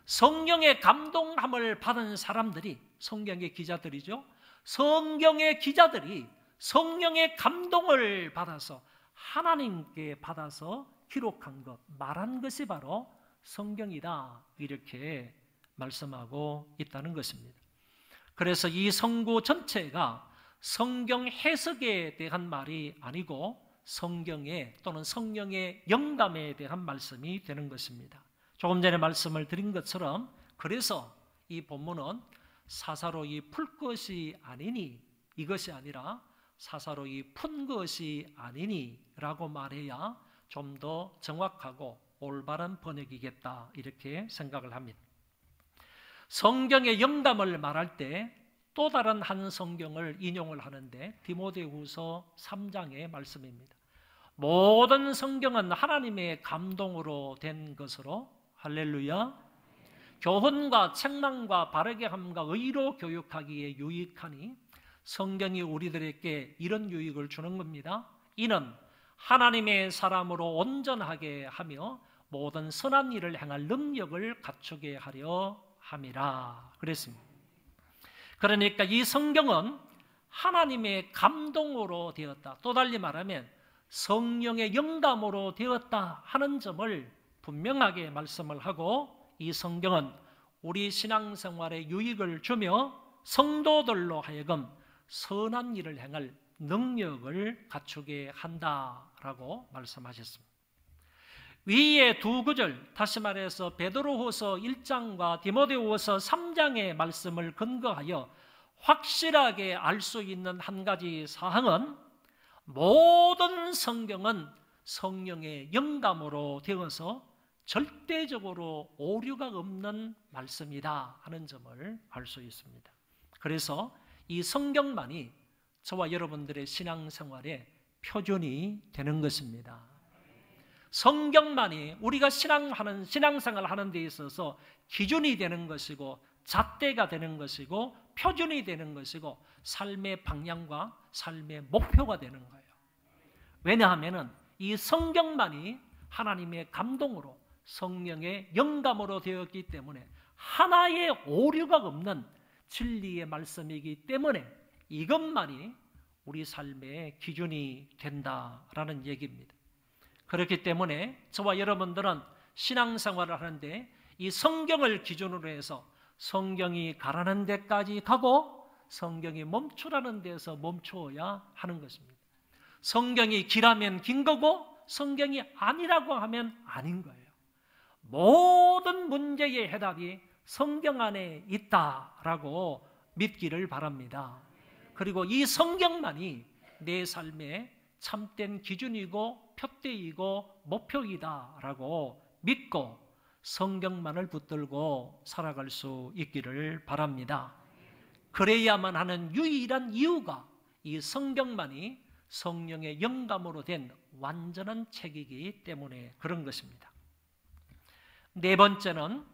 성령의 감동함을 받은 사람들이, 성경의 기자들이죠. 성경의 기자들이 성령의 감동을 받아서 하나님께 받아서 기록한 것, 말한 것이 바로 성경이다, 이렇게 말씀하고 있다는 것입니다. 그래서 이 성구 전체가 성경 해석에 대한 말이 아니고 성경에 또는 성령의 영감에 대한 말씀이 되는 것입니다. 조금 전에 말씀을 드린 것처럼, 그래서 이 본문은 사사로이 풀 것이 아니니, 이것이 아니라 사사로이 푼 것이 아니니 라고 말해야 좀 더 정확하고 올바른 번역이겠다, 이렇게 생각을 합니다. 성경의 영감을 말할 때 또 다른 한 성경을 인용을 하는데 디모데후서 3장의 말씀입니다. 모든 성경은 하나님의 감동으로 된 것으로, 할렐루야, 교훈과 책망과 바르게 함과 의로 교육하기에 유익하니, 성경이 우리들에게 이런 유익을 주는 겁니다. 이는 하나님의 사람으로 온전하게 하며 모든 선한 일을 행할 능력을 갖추게 하려 함이라 그랬습니다. 그러니까 이 성경은 하나님의 감동으로 되었다, 또 달리 말하면 성령의 영감으로 되었다 하는 점을 분명하게 말씀을 하고, 이 성경은 우리 신앙생활에 유익을 주며 성도들로 하여금 선한 일을 행할 능력을 갖추게 한다라고 말씀하셨습니다. 위의 두 구절, 다시 말해서 베드로후서 1장과 디모데후서 3장의 말씀을 근거하여 확실하게 알 수 있는 한 가지 사항은, 모든 성경은 성령의 영감으로 되어서 절대적으로 오류가 없는 말씀이다 하는 점을 알 수 있습니다. 그래서 이 성경만이 저와 여러분들의 신앙생활의 표준이 되는 것입니다. 성경만이 우리가 신앙생활을 하는 데 있어서 기준이 되는 것이고 잣대가 되는 것이고 표준이 되는 것이고 삶의 방향과 삶의 목표가 되는 거예요. 왜냐하면 이 성경만이 하나님의 감동으로 성령의 영감으로 되었기 때문에 하나의 오류가 없는 진리의 말씀이기 때문에 이것만이 우리 삶의 기준이 된다라는 얘기입니다. 그렇기 때문에 저와 여러분들은 신앙생활을 하는데 이 성경을 기준으로 해서 성경이 가라는 데까지 가고 성경이 멈추라는 데서 멈추어야 하는 것입니다. 성경이 길하면 긴 거고 성경이 아니라고 하면 아닌 거예요. 모든 문제의 해답이 성경 안에 있다라고 믿기를 바랍니다. 그리고 이 성경만이 내 삶의 참된 기준이고 표대이고 목표이다라고 믿고 성경만을 붙들고 살아갈 수 있기를 바랍니다. 그래야만 하는 유일한 이유가 이 성경만이 성령의 영감으로 된 완전한 책이기 때문에 그런 것입니다. 네 번째는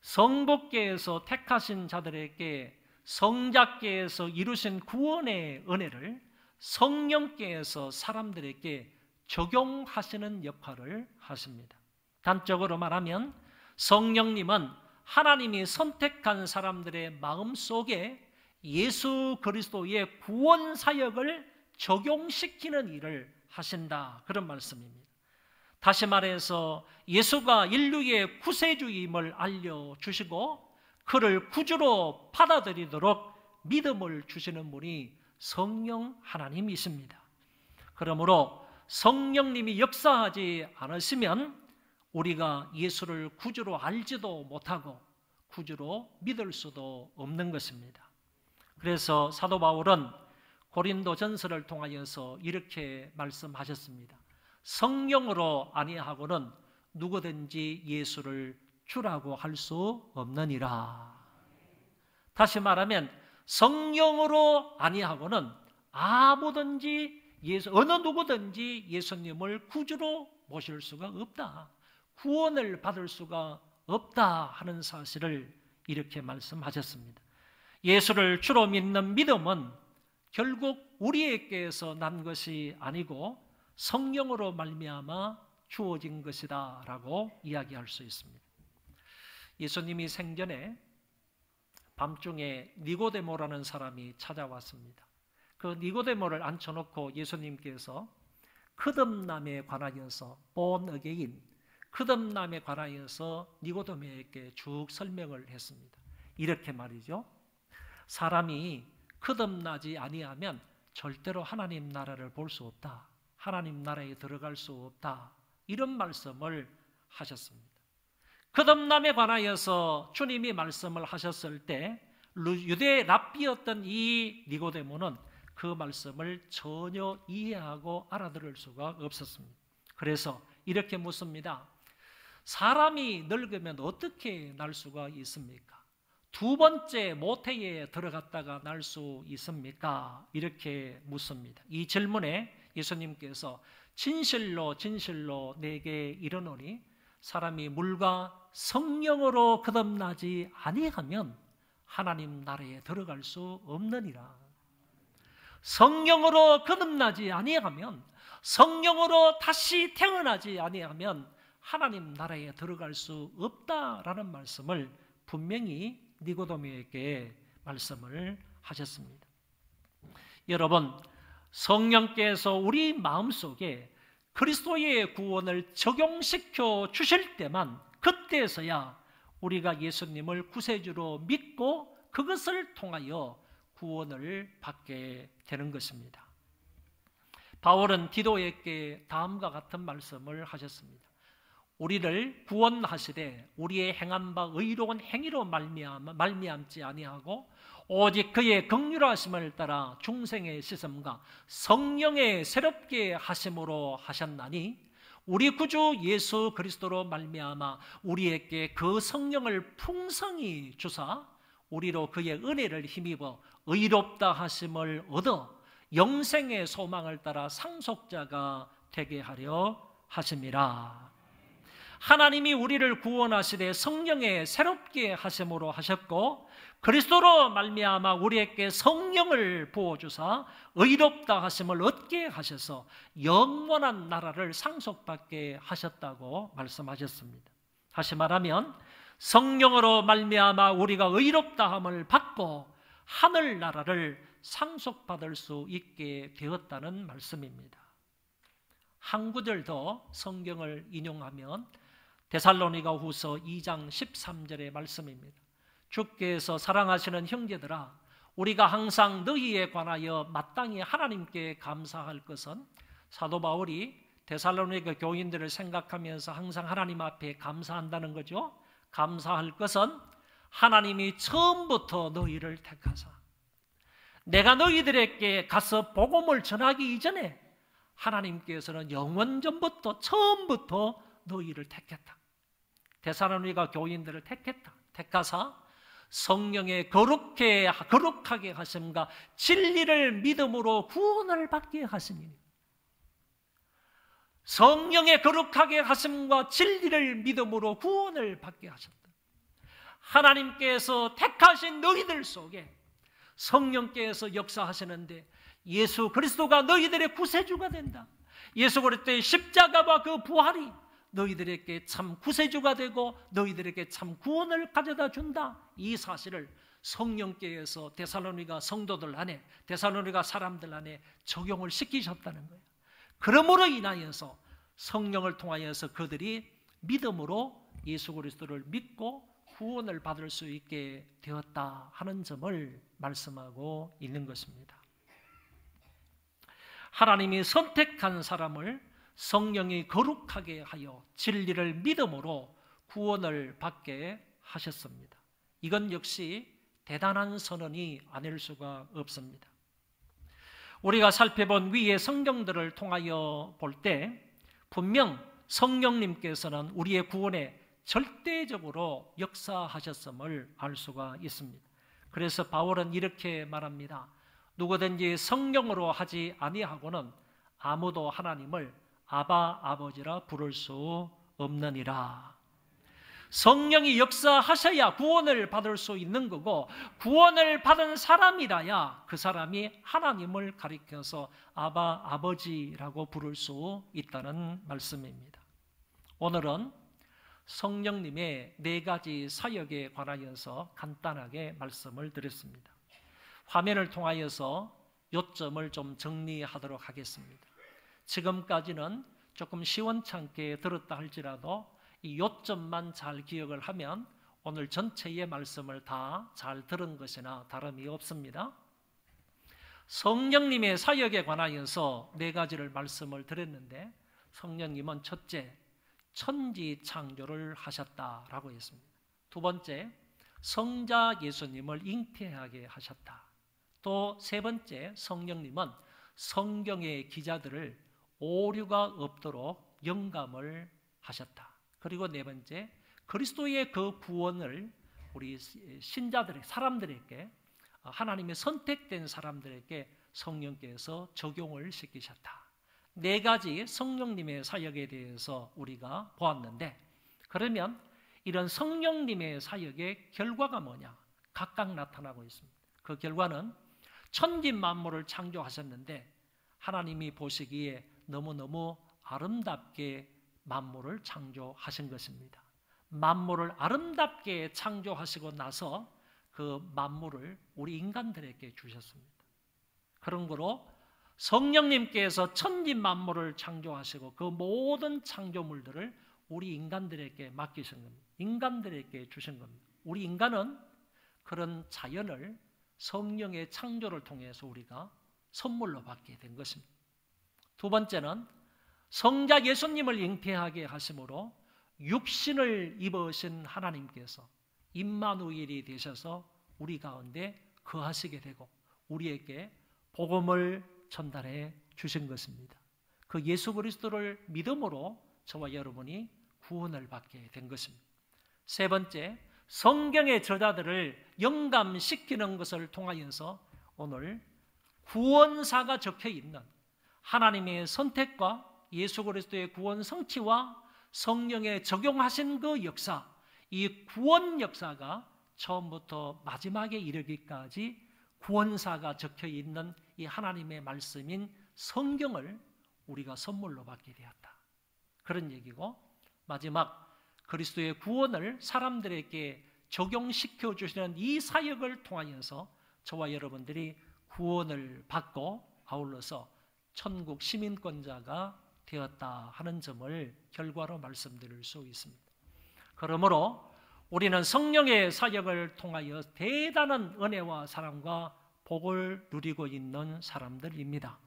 성복계에서 택하신 자들에게 성자께서 이루신 구원의 은혜를 성령께서 사람들에게 적용하시는 역할을 하십니다. 단적으로 말하면 성령님은 하나님이 선택한 사람들의 마음속에 예수 그리스도의 구원 사역을 적용시키는 일을 하신다, 그런 말씀입니다. 다시 말해서 예수가 인류의 구세주임을 알려주시고 그를 구주로 받아들이도록 믿음을 주시는 분이 성령 하나님이십니다. 그러므로 성령님이 역사하지 않으시면 우리가 예수를 구주로 알지도 못하고 구주로 믿을 수도 없는 것입니다. 그래서 사도 바울은 고린도 전서를 통하여서 이렇게 말씀하셨습니다. 성령으로 아니하고는 누구든지 예수를 주라고 할 수 없느니라. 다시 말하면 성령으로 아니하고는 아무든지 어느 누구든지 예수님을 구주로 모실 수가 없다. 구원을 받을 수가 없다 하는 사실을 이렇게 말씀하셨습니다. 예수를 주로 믿는 믿음은 결국 우리에게서 난 것이 아니고 성령으로 말미암아 주어진 것이다 라고 이야기할 수 있습니다. 예수님이 생전에 밤중에 니고데모라는 사람이 찾아왔습니다. 그 니고데모를 앉혀놓고 예수님께서 거듭남에 관하여서 born again, 거듭남에 관하여서 니고데모에게 쭉 설명을 했습니다. 이렇게 말이죠. 사람이 거듭나지 아니하면 절대로 하나님 나라를 볼 수 없다. 하나님 나라에 들어갈 수 없다. 이런 말씀을 하셨습니다. 거듭남에 관하여서 주님이 말씀을 하셨을 때 유대 랍비였던 이 니고데모는 그 말씀을 전혀 이해하고 알아들을 수가 없었습니다. 그래서 이렇게 묻습니다. 사람이 늙으면 어떻게 날 수가 있습니까? 두 번째 모태에 들어갔다가 날 수 있습니까? 이렇게 묻습니다. 이 질문에 예수님께서 진실로 진실로 내게 이르노니 사람이 물과 성령으로 거듭나지 아니하면 하나님 나라에 들어갈 수 없느니라. 성령으로 거듭나지 아니하면, 성령으로 다시 태어나지 아니하면 하나님 나라에 들어갈 수 없다라는 말씀을 분명히 니고데모에게 말씀을 하셨습니다. 여러분, 성령께서 우리 마음속에 그리스도의 구원을 적용시켜 주실 때만, 그때서야 우리가 예수님을 구세주로 믿고 그것을 통하여 구원을 받게 되는 것입니다. 바울은 디도에게 다음과 같은 말씀을 하셨습니다. 우리를 구원하시되 우리의 행한 바 의로운 행위로 말미암지 아니하고 오직 그의 긍휼하심을 따라 중생의 씻음과 성령의 새롭게 하심으로 하셨나니 우리 구주 예수 그리스도로 말미암아 우리에게 그 성령을 풍성히 주사 우리로 그의 은혜를 힘입어 의롭다 하심을 얻어 영생의 소망을 따라 상속자가 되게 하려 하심이라. 하나님이 우리를 구원하시되 성령의 새롭게 하심으로 하셨고 그리스도로 말미암아 우리에게 성령을 부어주사 의롭다 하심을 얻게 하셔서 영원한 나라를 상속받게 하셨다고 말씀하셨습니다. 다시 말하면 성령으로 말미암아 우리가 의롭다함을 받고 하늘나라를 상속받을 수 있게 되었다는 말씀입니다. 한 구절 더 성경을 인용하면 데살로니가 후서 2장 13절의 말씀입니다. 주께서 사랑하시는 형제들아, 우리가 항상 너희에 관하여 마땅히 하나님께 감사할 것은, 사도 바울이 데살로니가 교인들을 생각하면서 항상 하나님 앞에 감사한다는 거죠. 감사할 것은 하나님이 처음부터 너희를 택하사 내가 너희들에게 가서 복음을 전하기 이전에 하나님께서는 영원전부터 처음부터 너희를 택했다. 데살로니가 교인들을 택했다. 택하사 성령의 거룩하게 하심과 진리를 믿음으로 구원을 받게 하시니, 성령의 거룩하게 하심과 진리를 믿음으로 구원을 받게 하셨다. 하나님께서 택하신 너희들 속에 성령께서 역사하시는데 예수 그리스도가 너희들의 구세주가 된다. 예수 그리스도의 십자가와 그 부활이 너희들에게 참 구세주가 되고 너희들에게 참 구원을 가져다 준다. 이 사실을 성령께서 데살로니가 성도들 안에, 데살로니가 사람들 안에 적용을 시키셨다는 거예요. 그러므로 인하여서 성령을 통하여서 그들이 믿음으로 예수 그리스도를 믿고 구원을 받을 수 있게 되었다 하는 점을 말씀하고 있는 것입니다. 하나님이 선택한 사람을 성령이 거룩하게 하여 진리를 믿음으로 구원을 받게 하셨습니다. 이건 역시 대단한 선언이 아닐 수가 없습니다. 우리가 살펴본 위의 성경들을 통하여 볼 때 분명 성령님께서는 우리의 구원에 절대적으로 역사하셨음을 알 수가 있습니다. 그래서 바울은 이렇게 말합니다. 누구든지 성령으로 하지 아니하고는 아무도 하나님을 아바 아버지라 부를 수 없느니라. 성령이 역사하셔야 구원을 받을 수 있는 거고, 구원을 받은 사람이라야 그 사람이 하나님을 가리켜서 아바 아버지라고 부를 수 있다는 말씀입니다. 오늘은 성령님의 4가지 사역에 관하여서 간단하게 말씀을 드렸습니다. 화면을 통하여서 요점을 좀 정리하도록 하겠습니다. 지금까지는 조금 시원찮게 들었다 할지라도 이 요점만 잘 기억을 하면 오늘 전체의 말씀을 다 잘 들은 것이나 다름이 없습니다. 성령님의 사역에 관하여서 4가지를 말씀을 드렸는데, 성령님은 첫째, 천지 창조를 하셨다라고 했습니다. 두 번째, 성자 예수님을 잉태하게 하셨다. 또 세 번째, 성령님은 성경의 기자들을 오류가 없도록 영감을 하셨다. 그리고 네 번째, 그리스도의 그 구원을 우리 신자들의 사람들에게, 하나님의 선택된 사람들에게 성령께서 적용을 시키셨다. 4가지 성령님의 사역에 대해서 우리가 보았는데, 그러면 이런 성령님의 사역의 결과가 뭐냐? 각각 나타나고 있습니다. 그 결과는 천지 만물을 창조하셨는데 하나님이 보시기에 너무너무 아름답게 만물을 창조하신 것입니다. 만물을 아름답게 창조하시고 나서 그 만물을 우리 인간들에게 주셨습니다. 그런 거로 성령님께서 천지 만물을 창조하시고 그 모든 창조물들을 우리 인간들에게 맡기신 겁니다. 인간들에게 주신 겁니다. 우리 인간은 그런 자연을 성령의 창조를 통해서 우리가 선물로 받게 된 것입니다. 두 번째는 성자 예수님을 잉태하게 하심으로 육신을 입으신 하나님께서 임마누엘이 되셔서 우리 가운데 거하시게 되고 우리에게 복음을 전달해 주신 것입니다. 그 예수 그리스도를 믿음으로 저와 여러분이 구원을 받게 된 것입니다. 세 번째, 성경의 저자들을 영감시키는 것을 통하여서 오늘 구원사가 적혀 있는 하나님의 선택과 예수 그리스도의 구원 성취와 성령의 적용하신 그 역사, 이 구원 역사가 처음부터 마지막에 이르기까지 구원사가 적혀 있는 이 하나님의 말씀인 성경을 우리가 선물로 받게 되었다. 그런 얘기고, 마지막 그리스도의 구원을 사람들에게 적용시켜 주시는 이 사역을 통하여서 저와 여러분들이 구원을 받고 아울러서 천국 시민권자가 되었다 하는 점을 결과로 말씀드릴 수 있습니다. 그러므로 우리는 성령의 사역을 통하여 대단한 은혜와 사랑과 복을 누리고 있는 사람들입니다.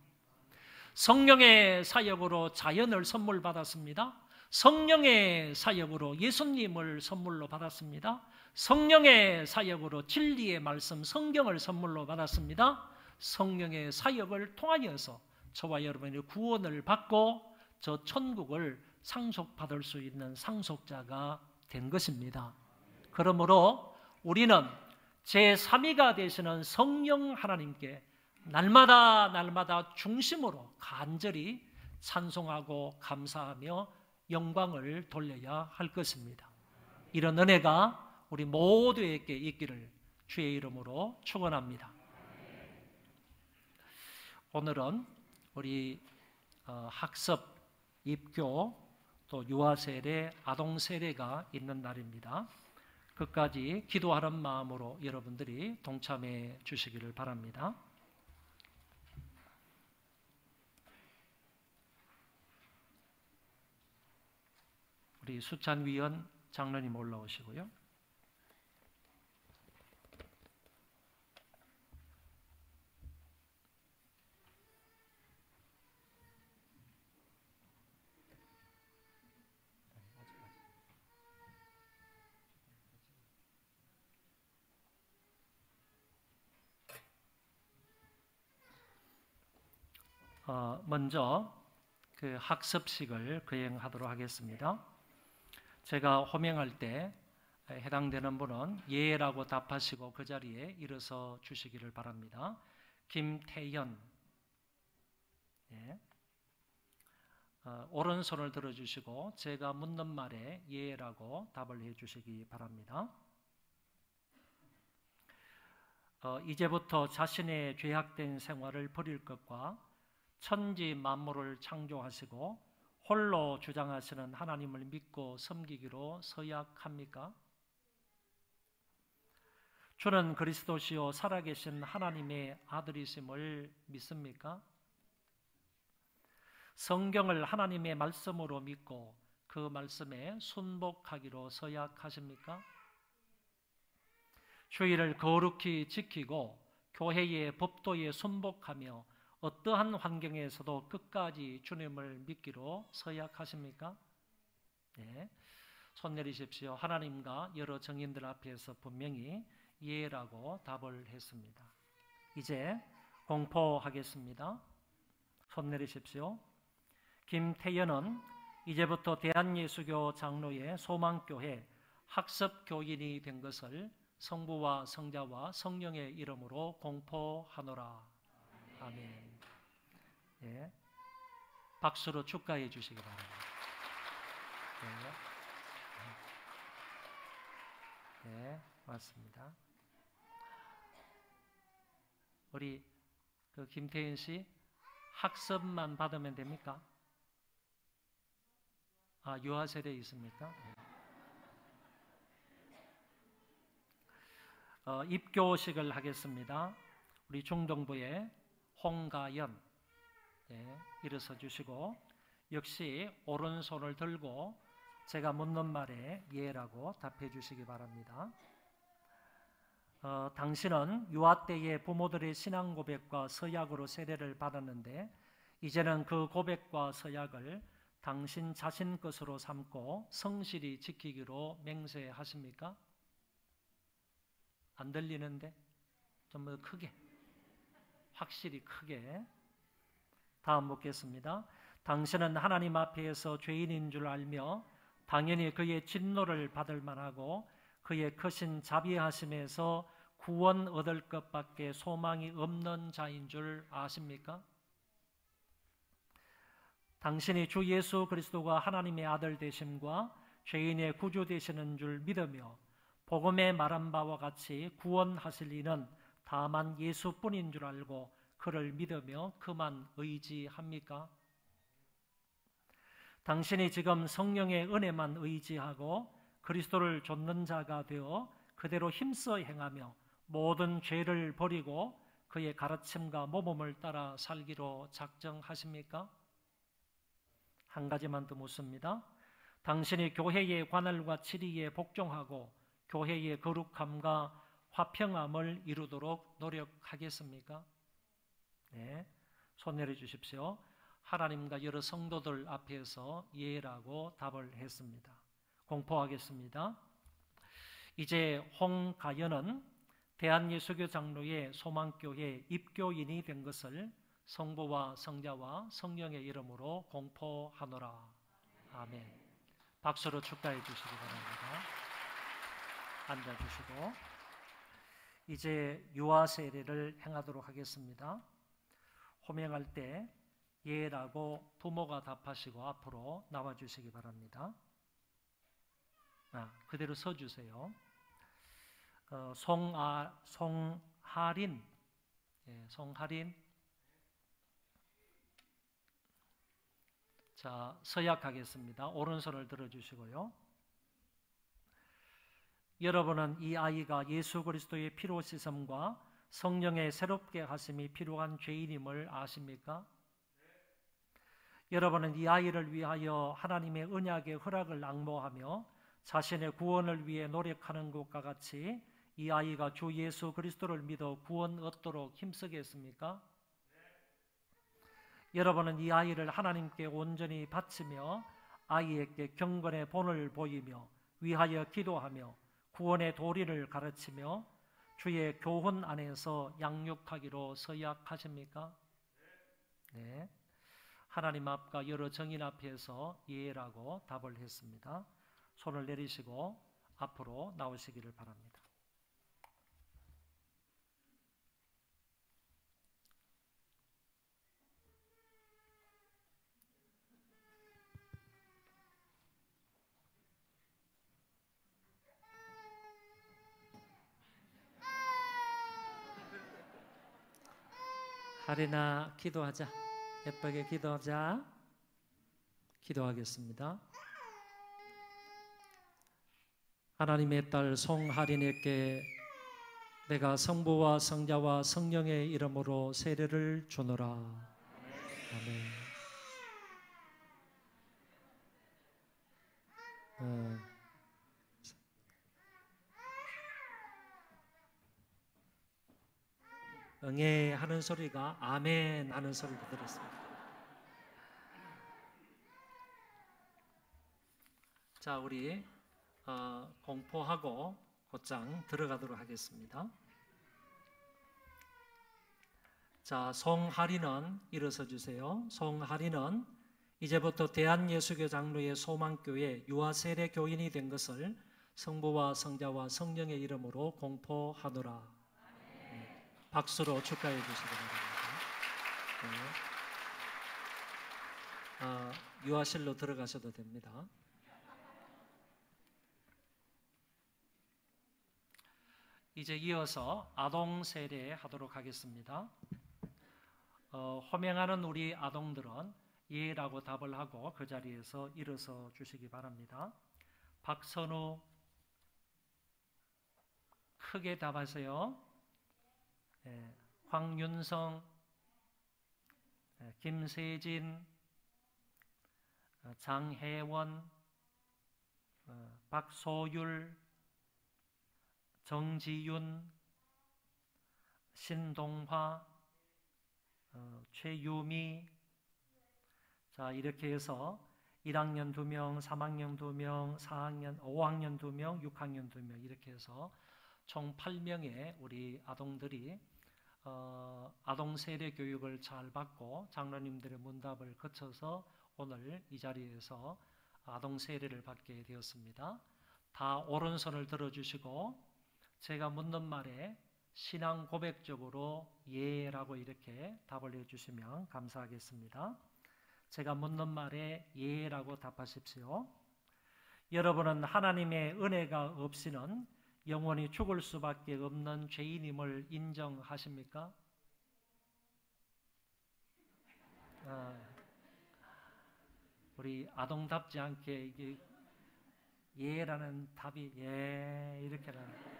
성령의 사역으로 자연을 선물 받았습니다. 성령의 사역으로 예수님을 선물로 받았습니다. 성령의 사역으로 진리의 말씀 성경을 선물로 받았습니다. 성령의 사역을 통하여서 저와 여러분이 구원을 받고 저 천국을 상속받을 수 있는 상속자가 된 것입니다. 그러므로 우리는 제3위가 되시는 성령 하나님께 날마다 중심으로 간절히 찬송하고 감사하며 영광을 돌려야 할 것입니다. 이런 은혜가 우리 모두에게 있기를 주의 이름으로 축원합니다. 오늘은 우리 학습, 입교, 또 유아세례, 아동세례가 있는 날입니다. 끝까지 기도하는 마음으로 여러분들이 동참해 주시기를 바랍니다. 우리 수찬위원 장로님 올라오시고요. 먼저 그 학습식을 거행하도록 하겠습니다. 제가 호명할 때 해당되는 분은 예라고 답하시고 그 자리에 일어서 주시기를 바랍니다. 김태현. 예. 오른손을 들어주시고 제가 묻는 말에 예라고 답을 해주시기 바랍니다. 이제부터 자신의 죄악된 생활을 버릴 것과 천지 만물을 창조하시고 홀로 주장하시는 하나님을 믿고 섬기기로 서약합니까? 주는 그리스도시요 살아계신 하나님의 아들이심을 믿습니까? 성경을 하나님의 말씀으로 믿고 그 말씀에 순복하기로 서약하십니까? 주의를 거룩히 지키고 교회의 법도에 순복하며 어떠한 환경에서도 끝까지 주님을 믿기로 서약하십니까? 네. 손 내리십시오. 하나님과 여러 정인들 앞에서 분명히 예라고 답을 했습니다. 이제 공포하겠습니다. 손 내리십시오. 김태연은 이제부터 대한예수교 장로의 소망교회 학습교인이 된 것을 성부와 성자와 성령의 이름으로 공포하노라. 아멘. 예. 박수로 축하해 주시기 바랍니다. 네. 네, 맞습니다. 우리 그 김태현 씨 학습만 받으면 됩니까? 아, 유아 세대에 있습니까? 입교식을 하겠습니다. 우리 중동부의 홍가연, 네, 일어서 주시고 역시 오른손을 들고 제가 묻는 말에 예라고 답해 주시기 바랍니다. 당신은 유아 때의 부모들의 신앙 고백과 서약으로 세례를 받았는데 이제는 그 고백과 서약을 당신 자신 것으로 삼고 성실히 지키기로 맹세하십니까? 안 들리는데 좀 더 크게, 확실히 크게. 다음 묻겠습니다. 당신은 하나님 앞에서 죄인인 줄 알며 당연히 그의 진노를 받을 만하고 그의 크신 자비하심에서 구원 얻을 것밖에 소망이 없는 자인 줄 아십니까? 당신이 주 예수 그리스도가 하나님의 아들 되심과 죄인의 구주 되시는 줄 믿으며 복음에 말한 바와 같이 구원하실 이는 다만 예수뿐인 줄 알고 그를 믿으며 그만 의지합니까? 당신이 지금 성령의 은혜만 의지하고 그리스도를 좇는 자가 되어 그대로 힘써 행하며 모든 죄를 버리고 그의 가르침과 모범을 따라 살기로 작정하십니까? 한 가지만 더 묻습니다. 당신이 교회의 관할과 치리에 복종하고 교회의 거룩함과 화평함을 이루도록 노력하겠습니까? 네, 손 내려주십시오. 하나님과 여러 성도들 앞에서 예라고 답을 했습니다. 공포하겠습니다. 이제 홍가연은 대한예수교 장로의 소망교회 입교인이 된 것을 성부와 성자와 성령의 이름으로 공포하노라. 아멘. 박수로 축하해 주시기 바랍니다. 앉아주시고 이제 유아 세례를 행하도록 하겠습니다. 호명할 때 예라고 부모가 답하시고 앞으로 나와주시기 바랍니다. 그대로 서주세요. 송하린, 예, 송하린. 자, 서약하겠습니다. 오른손을 들어주시고요. 여러분은 이 아이가 예수 그리스도의 피로 씻음과 성령의 새롭게 하심이 필요한 죄인임을 아십니까? 여러분은 이 아이를 위하여 하나님의 언약의 허락을 앙모하며 자신의 구원을 위해 노력하는 것과 같이 이 아이가 주 예수 그리스도를 믿어 구원 얻도록 힘쓰겠습니까? 여러분은 이 아이를 하나님께 온전히 바치며 아이에게 경건의 본을 보이며 위하여 기도하며 구원의 도리를 가르치며 주의 교훈 안에서 양육하기로 서약하십니까? 네. 하나님 앞과 여러 정인 앞에서 예라고 답을 했습니다. 손을 내리시고 앞으로 나오시기를 바랍니다. 하리나 기도하자. 예쁘게 기도하자. 기도하겠습니다. 하나님의 딸 송하린에게 내가 성부와 성자와 성령의 이름으로 세례를 주노라. 아멘. 응애 하는 소리가 아멘 하는 소리를 들었습니다. 자, 우리 공포하고 곧장 들어가도록 하겠습니다. 자, 송하리는 일어서 주세요. 송하리는 이제부터 대한예수교 장로의 소망교회 유아세례 교인이 된 것을 성부와 성자와 성령의 이름으로 공포하노라. 박수로 축하해 주시기 바랍니다. 유아실로 들어가셔도 됩니다. 이제 이어서 아동 세례 하도록 하겠습니다. 호명하는 우리 아동들은 예라고 답을 하고 그 자리에서 일어서 주시기 바랍니다. 박선우 크게 답하세요. 황윤성, 김세진, 장혜원, 박소율, 정지윤, 신동화, 최유미. 자, 이렇게 해서 1학년 2명, 3학년 2명, 4학년, 5학년 2명, 6학년 2명 이렇게 해서 총 8명의 우리 아동들이 아동 세례 교육을 잘 받고 장로님들의 문답을 거쳐서 오늘 이 자리에서 아동 세례를 받게 되었습니다. 다 오른손을 들어주시고 제가 묻는 말에 신앙 고백적으로 예라고 이렇게 답을 해주시면 감사하겠습니다. 제가 묻는 말에 예라고 답하십시오. 여러분은 하나님의 은혜가 없이는 영원히 죽을 수밖에 없는 죄인임을 인정하십니까? 우리 아동답지 않게 이게 예라는 답이 예 이렇게는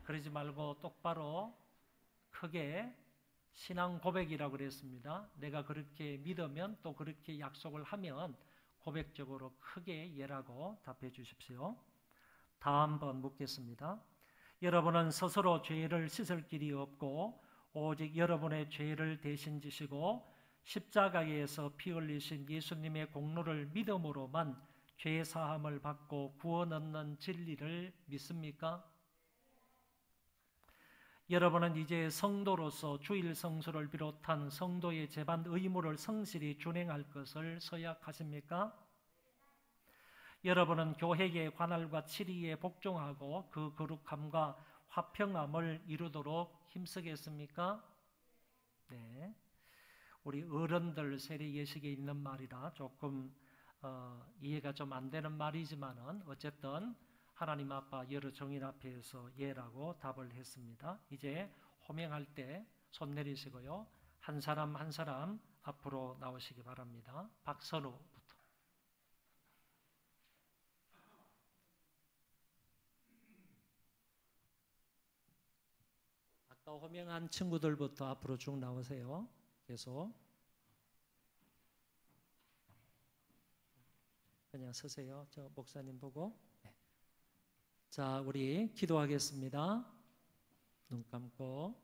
그러지 말고 똑바로 크게 신앙 고백이라고 그랬습니다. 내가 그렇게 믿으면 또 그렇게 약속을 하면 고백적으로 크게 예라고 답해 주십시오. 다음 번 묻겠습니다. 여러분은 스스로 죄를 씻을 길이 없고 오직 여러분의 죄를 대신 지시고 십자가에서 피 흘리신 예수님의 공로를 믿음으로만 죄 사함을 받고 구원 얻는 진리를 믿습니까? 여러분은 이제 성도로서 주일 성수를 비롯한 성도의 제반 의무를 성실히 준행할 것을 서약하십니까? 여러분은 교회의 관할과 치리에 복종하고 그 거룩함과 화평함을 이루도록 힘쓰겠습니까? 네. 우리 어른들 세례 예식에 있는 말이라 조금 이해가 좀 안 되는 말이지만은 어쨌든 하나님 아빠 여러 정인 앞에서 예라고 답을 했습니다. 이제 호명할 때 손 내리시고요. 한 사람 한 사람 앞으로 나오시기 바랍니다. 박선우부터. 아까 호명한 친구들부터 앞으로 쭉 나오세요. 계속. 그냥 서세요. 저 목사님 보고. 네. 자, 우리 기도하겠습니다. 눈 감고.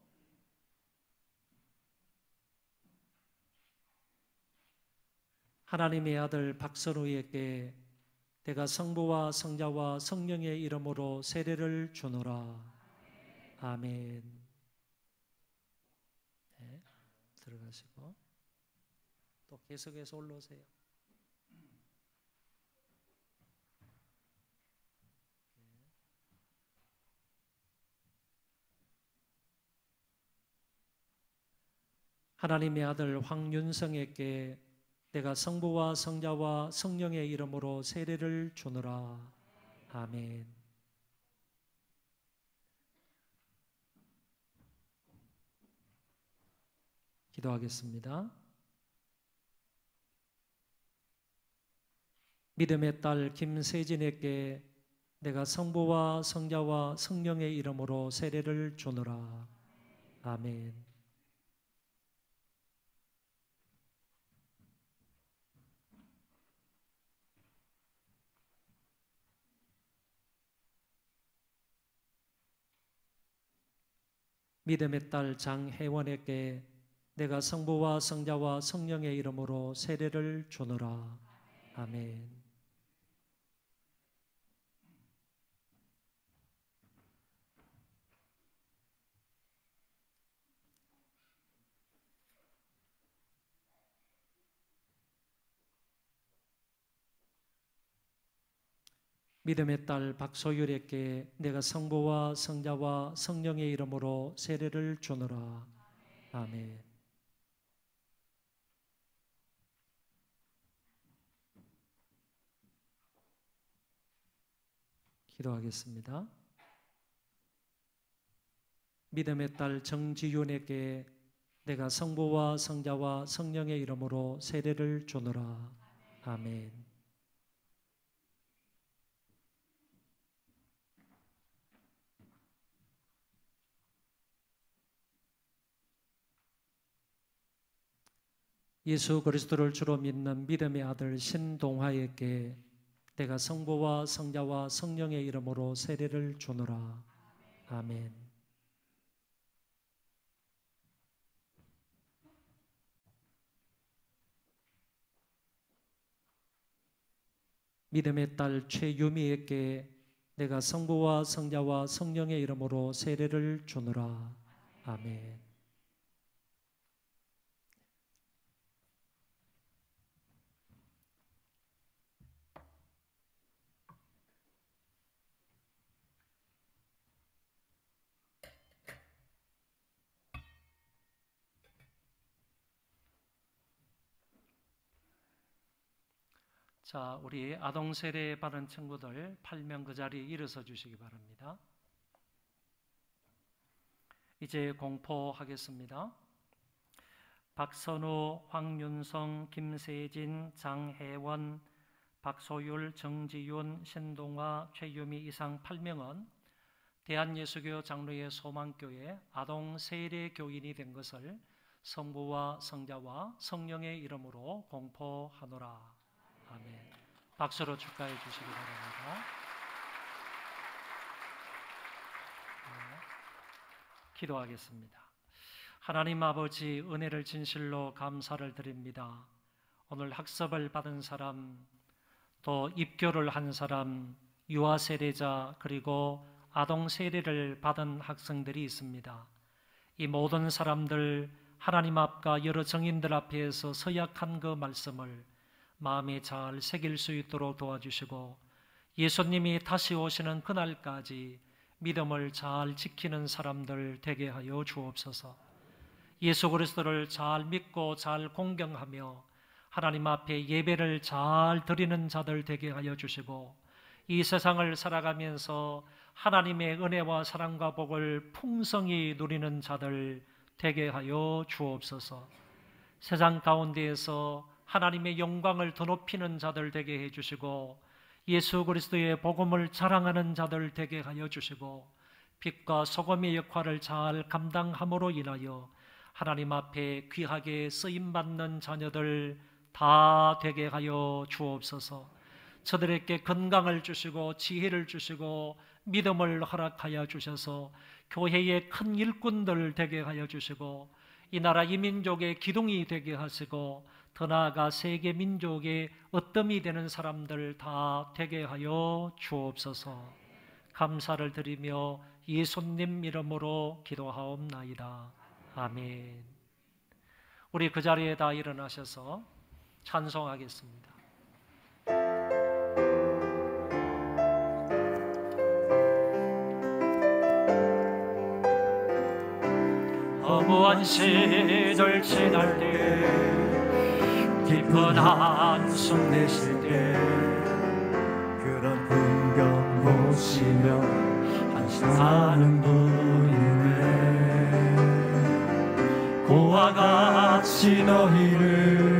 하나님의 아들 박선우에게 내가 성부와 성자와 성령의 이름으로 세례를 주노라. 아멘. 네, 들어가시고 또 계속해서 올라오세요. 하나님의 아들 황윤성에게 내가 성부와 성자와 성령의 이름으로 세례를 주노라. 아멘. 기도하겠습니다. 믿음의 딸 김세진에게 내가 성부와 성자와 성령의 이름으로 세례를 주노라. 아멘. 믿음의 딸 장혜원에게 내가 성부와 성자와 성령의 이름으로 세례를 주노라. 아멘. 믿음의 딸 박소율에게 내가 성부와 성자와 성령의 이름으로 세례를 주노라. 아멘. 기도하겠습니다. 믿음의 딸 정지윤에게 내가 성부와 성자와 성령의 이름으로 세례를 주노라. 아멘. 예수 그리스도를 주로 믿는 믿음의 아들 신동화에게 내가 성부와 성자와 성령의 이름으로 세례를 주노라. 아멘. 믿음의 딸 최유미에게 내가 성부와 성자와 성령의 이름으로 세례를 주노라. 아멘. 자, 우리 아동 세례 받은 친구들 8명 그 자리에 일어서 주시기 바랍니다. 이제 공포하겠습니다. 박선우, 황윤성, 김세진, 장혜원, 박소율, 정지윤, 신동화, 최유미 이상 8명은 대한예수교 장로의 소망교회 아동 세례 교인이 된 것을 성부와 성자와 성령의 이름으로 공포하노라. 아멘. 박수로 축하해 주시기 바랍니다. 네. 기도하겠습니다. 하나님 아버지, 은혜를 진실로 감사를 드립니다. 오늘 학습을 받은 사람, 또 입교를 한 사람, 유아 세례자, 그리고 아동 세례를 받은 학생들이 있습니다. 이 모든 사람들 하나님 앞과 여러 정인들 앞에서 서약한 그 말씀을 마음에 잘 새길 수 있도록 도와주시고 예수님이 다시 오시는 그날까지 믿음을 잘 지키는 사람들 되게 하여 주옵소서. 예수 그리스도를 잘 믿고 잘 공경하며 하나님 앞에 예배를 잘 드리는 자들 되게 하여 주시고 이 세상을 살아가면서 하나님의 은혜와 사랑과 복을 풍성히 누리는 자들 되게 하여 주옵소서. 세상 가운데에서 하나님의 영광을 더 높이는 자들 되게 해주시고 예수 그리스도의 복음을 자랑하는 자들 되게 하여 주시고 빛과 소금의 역할을 잘 감당함으로 인하여 하나님 앞에 귀하게 쓰임받는 자녀들 다 되게 하여 주옵소서. 저들에게 건강을 주시고 지혜를 주시고 믿음을 허락하여 주셔서 교회의 큰 일꾼들 되게 하여 주시고 이 나라 이 민족의 기둥이 되게 하시고 더 나아가 세계 민족의 으뜸이 되는 사람들 다 되게 하여 주옵소서. 감사를 드리며 예수님 이름으로 기도하옵나이다. 아멘. 우리 그 자리에 다 일어나셔서 찬송하겠습니다. 허무한 시절 지날 때 깊은 한숨 내쉴 때 그런 풍경 보시며 한심하는 분이네. 고와 같이 너희를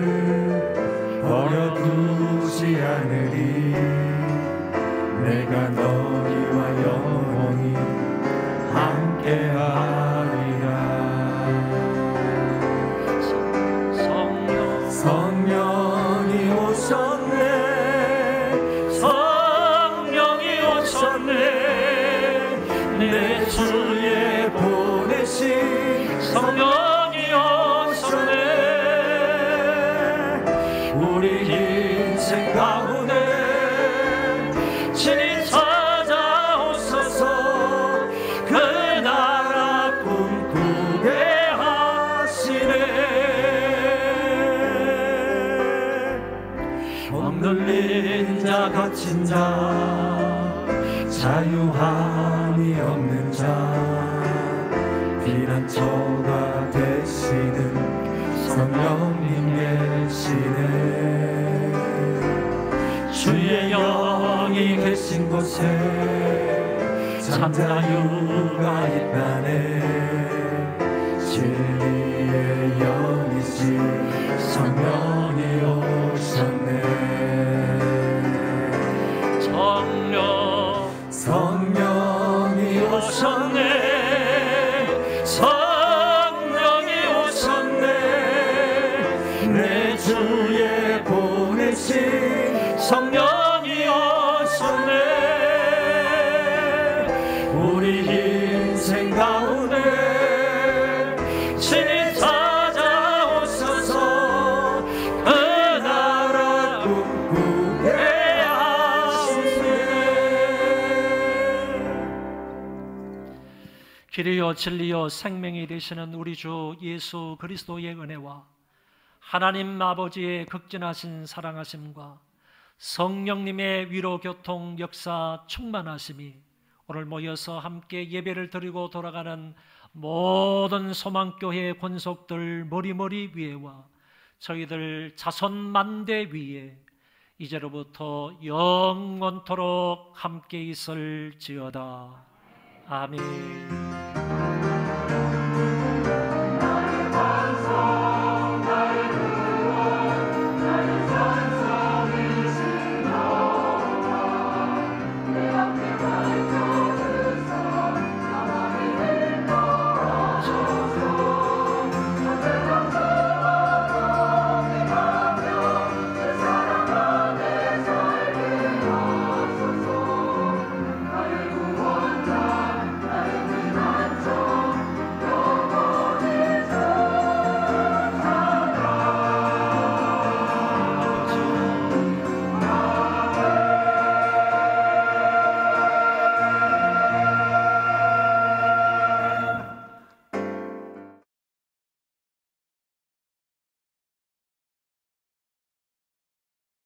버려두지 않으리. 내가 너희와 영원히 함께하리라. 성령이 오셨네. 성령이 오셨네. 내 주에 보내신 성령이 오셨네. 우리 인생 가운데 친히 찾아오소서. 그 나라 꿈꾸게 하시네. 억눌린 자 갇힌 자 자유함이 없는 자 피난처가 되시는 성령님 계시네. 주의 영이 계신 곳에 참 자유가 있다네. 진리의 영이신 성령이 오셨네. 성령이 오셨네. 성령이 오셨네. 내 주에 보내신 성령이 오셨네. 우리 인생 가운데 친히 찾아오소서. 그 나라 꿈꾸게 하시네. 길이요 진리요 생명이 되시는 우리 주 예수 그리스도의 은혜와 하나님 아버지의 극진하신 사랑하심과 성령님의 위로 교통 역사 충만하심이 오늘 모여서 함께 예배를 드리고 돌아가는 모든 소망교회 권속들 머리머리 위에와 저희들 자손 만대 위에 이제로부터 영원토록 함께 있을지어다. 아멘.